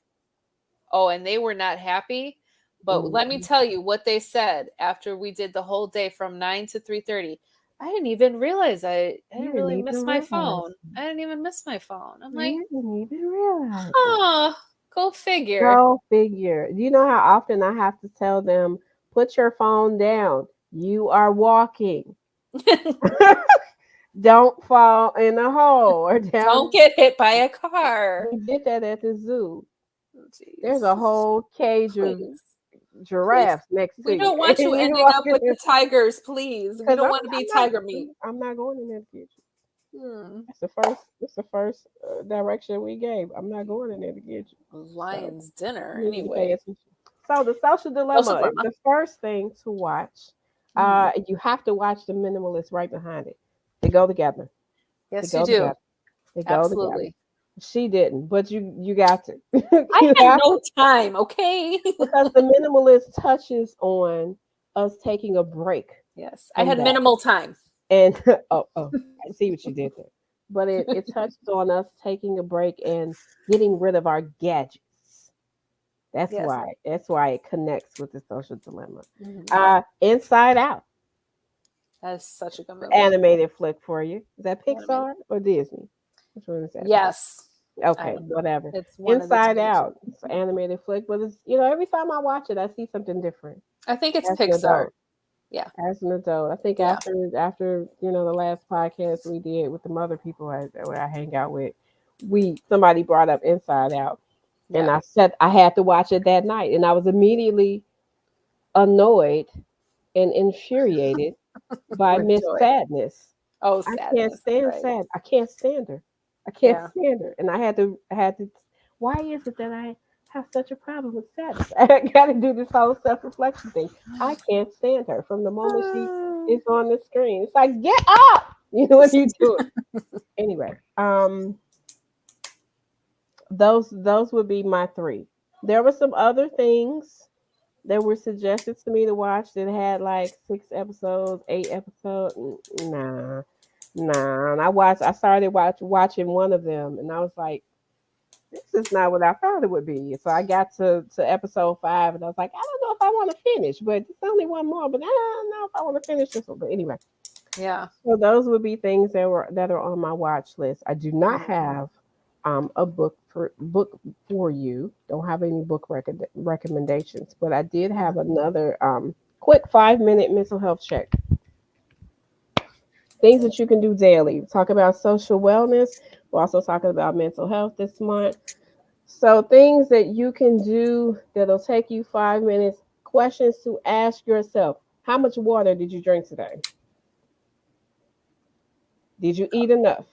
Oh, and they were not happy. But let me tell you what they said after we did the whole day from 9 to 3:30. I didn't even realize I didn't really miss my phone. I didn't even miss my phone. I'm like,
I didn't even realize.
Oh, go figure.
Go figure. Do you know how often I have to tell them, put your phone down? You are walking. Don't fall in a hole or down.
Don't get hit by a car.
We did that at the zoo.
Jeez.
There's a whole cage of giraffes next to
we
you.
don't want you ending up with the tigers, please. We don't want to be tiger meat.
I'm not going in there to get you. That's the first direction we gave. I'm not going in there to get you.
Lion's dinner, anyway.
So the social dilemma. The first thing to watch. You have to watch The Minimalist right behind it. They go together.
Yes, you do.
They go
Absolutely.
Together. She didn't, but you got to.
I had no time, okay?
Because The Minimalist touches on us taking a break.
Yes, I had minimal time.
And I see what you did there. But it touched on us taking a break and getting rid of our gadgets. That's why it connects with the social dilemma. Mm-hmm. Inside Out.
That is such a good movie.
Animated flick for you. Is that Pixar or Disney? Which one is that?
Yes.
Okay, whatever. It's Inside Out. It's an animated flick, but it's every time I watch it, I see something different.
I think it's Pixar. Yeah.
As an adult, I think after the last podcast we did with the mother people I hang out with, somebody brought up Inside Out, and I said I had to watch it that night, and I was immediately annoyed and infuriated by Miss Sadness.
Oh,
Sadness. I can't stand sad. I can't stand her. I can't stand her, and I had to. Why is it that I have such a problem with sadness? I got to do this whole self-reflection thing. I can't stand her from the moment she is on the screen. It's like, get up! You know what you doing? Anyway, those would be my three. There were some other things that were suggested to me to watch that had like 6 episodes, 8 episodes. Nah. And I started watching one of them, and I was like, this is not what I thought it would be. So I got to episode 5, and I was like, I don't know if I want to finish, but it's only one more, but I don't know if I want to finish this one. But anyway.
Yeah.
So those would be things that are on my watch list. I do not have a book for you. Don't have any book recommendations, but I did have another quick 5-minute mental health check. Things that you can do daily. We talk about social wellness. We're also talking about mental health this month. So things that you can do that'll take you 5 minutes. Questions to ask yourself. How much water did you drink today? Did you eat enough?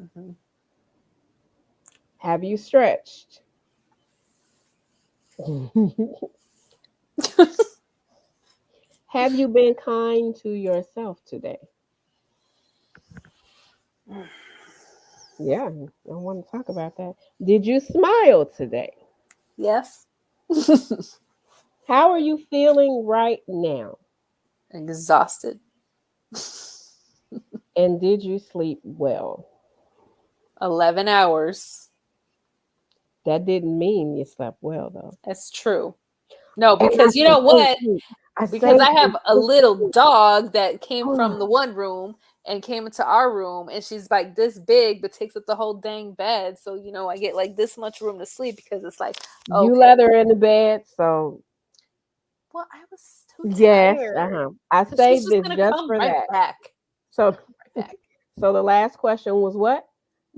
Mm-hmm. Have you stretched? Have you been kind to yourself today? Yeah, I want to talk about that. Did you smile today?
Yes.
How are you feeling right now?
Exhausted.
And did you sleep well?
11 hours.
That didn't mean you slept well, though.
That's true. No, because you know what? Because I have a little dog that came from the one room and came into our room, and she's like this big but takes up the whole dang bed. So I get like this much room to sleep because it's like
you let her in the bed. So
I was too tired.
Yes, I saved this just for that.
Back.
So the last question was what?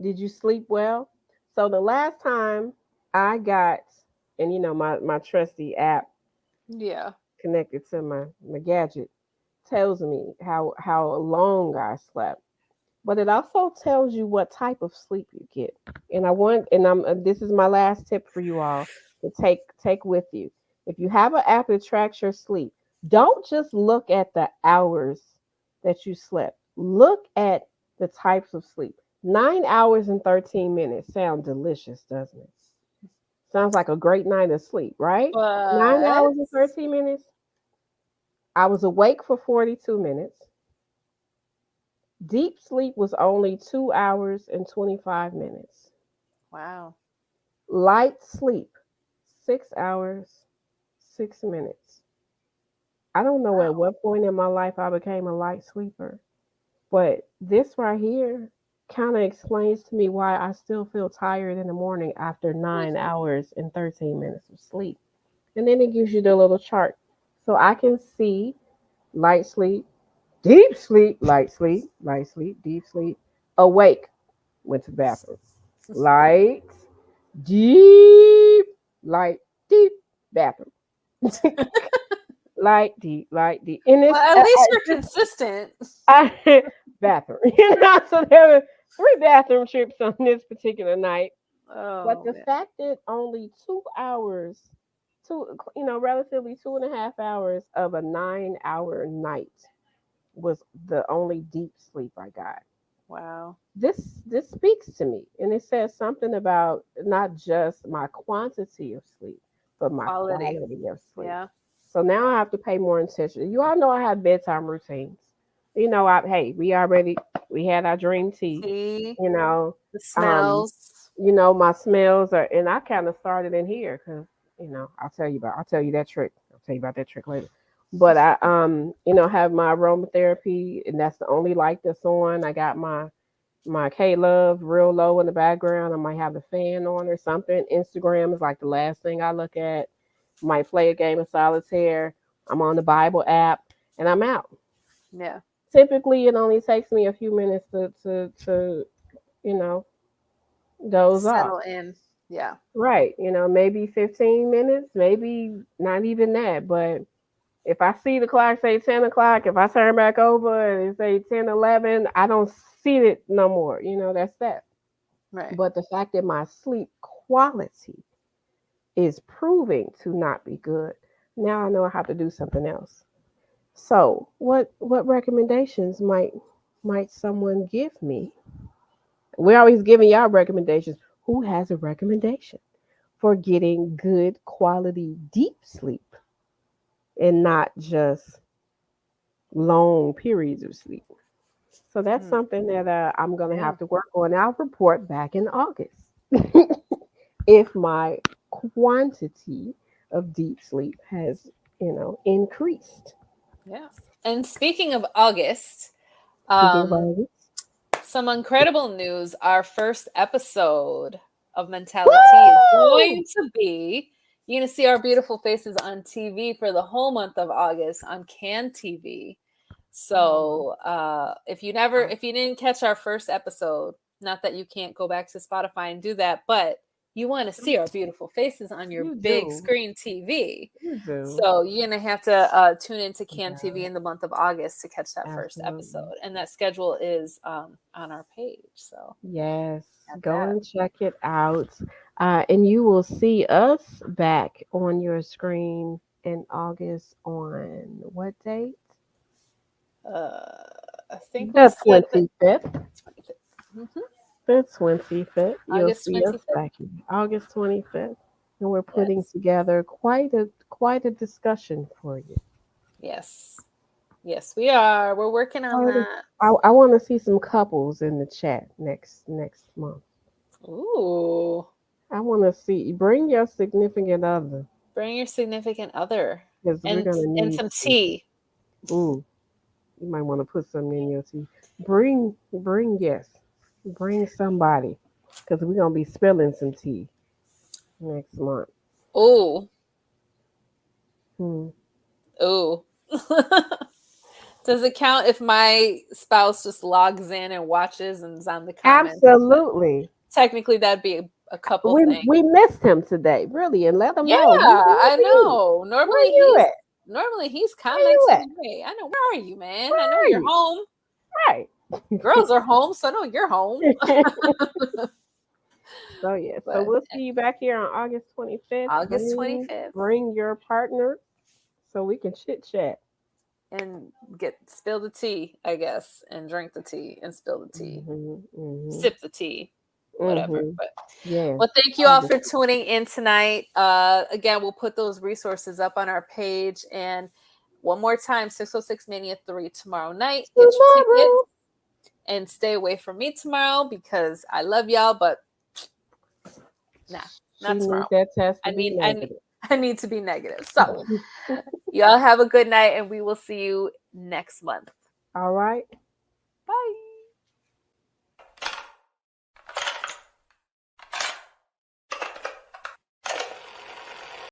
Did you sleep well? So the last time I got, and my trusty app, connected to my gadget, tells me how long I slept, but it also tells you what type of sleep you get. And this is my last tip for you all to take with you. If you have an app that tracks your sleep, don't just look at the hours that you slept. Look at the types of sleep. 9 hours and 13 minutes sound delicious, doesn't it? Sounds like a great night of sleep, right? 9 hours and 13 minutes. I was awake for 42 minutes. Deep sleep was only 2 hours and 25 minutes.
Wow.
Light sleep, 6 hours, 6 minutes. I don't know at what point in my life I became a light sleeper, but this right here kind of explains to me why I still feel tired in the morning after 9 hours and 13 minutes of sleep. And then it gives you the little chart. So I can see light sleep, deep sleep, light sleep, deep sleep, awake, went to the bathroom, light, deep, light, deep, bathroom. light, deep. And
Well,
it's
at least you're consistent.
bathroom. So there were 3 bathroom trips on this particular night. But
Oh,
the
man.
fact that only 2 hours, relatively 2.5 hours of a 9 hour night was the only deep sleep I got.
Wow.
This speaks to me, and it says something about not just my quantity of sleep, but my
Quality.
quality of sleep.
Yeah.
So now I have to pay more attention. You all know I have bedtime routines. We had our dream tea.
See
You know,
the
um,
smells.
my smells are, and I kind of started in here because I'll tell you that trick. I'll tell you about that trick later. But I have my aromatherapy, and that's the only light that's on. I got my K Love real low in the background. I might have the fan on or something. Instagram is like the last thing I look at. Might play a game of solitaire. I'm on the Bible app, and I'm out.
Yeah.
Typically, it only takes me a few minutes to you know doze off.
Settle in. Yeah.
Right. Maybe 15 minutes, maybe not even that. But if I see the clock say 10 o'clock, if I turn back over and it say 10, 11, I don't see it no more. That's that.
Right.
But the fact that my sleep quality is proving to not be good, now I know I have to do something else. So, what recommendations might someone give me? We're always giving y'all recommendations. Who has a recommendation for getting good quality deep sleep and not just long periods of sleep? So that's something that I'm going to
Yeah.
have to work on. I'll report back in August if my quantity of deep sleep has, increased.
Yeah. And speaking of August,
Speaking of August,
some incredible news. Our first episode of Mentali-Tea is
woo!
going to be, you're going to see our beautiful faces on TV for the whole month of August on Can TV. So if you didn't catch our first episode, not that you can't go back to Spotify and do that, but you want to see our beautiful faces on your
You
big
do.
screen TV.
You do.
So you're gonna have to tune into Can TV
Yeah,
in the month of August to catch that first
absolutely.
episode, and that schedule is on our page. So
Yes,
at
go
that.
and check it out. And you will see us back on your screen in August on what date?
Uh, I think we
The
said that
25th.
25th. Mhm.
The 25th. You'll
August
see us
25th.
back in August 25th. And we're putting
Yes,
together quite a discussion for you.
yes, yes. We are. We're working on
Quite a-
that.
I want to see some couples in the chat next month.
Ooh,
I want to see, bring your significant other
bring your significant other
because we're
and
gonna
and
need
some
some.
tea.
Mm, you might want to put something in your tea. Yes, bring somebody because we're gonna be spilling some tea next month.
Ooh,
Hmm.
ooh. Does it count if my spouse just logs in and watches and is on the comments?
Absolutely.
Technically, that'd be a couple
We
thing.
we missed him today, really, and let him
Yeah,
know. Where
I
are you?
know.
Where you at?
Normally he's
Where you at?
commenting. Hey, I know. Where are you, man? I know
Where are
you're
you?
home.
Right.
Girls are home, so I know you're home.
So yeah, so
But
we'll see you back here on August 25th.
August
Bring
25th,
bring your partner so we can chit chat.
and spill the tea, I guess, and drink the tea and spill the tea,
Hmm.
sip the tea, whatever.
Hmm.
But
Yes.
well, thank you all for tuning in tonight. Again, we'll put those resources up on our page. And one more time, 606 Mania 3 tomorrow night. Get your tickets
Tomorrow.
and stay away from me tomorrow because I love y'all, but nah,
She
not
needs
tomorrow.
that test to
I
be
mean, I,
negative.
I need to be negative. So y'all have a good night and we will see you next month.
All right.
Bye.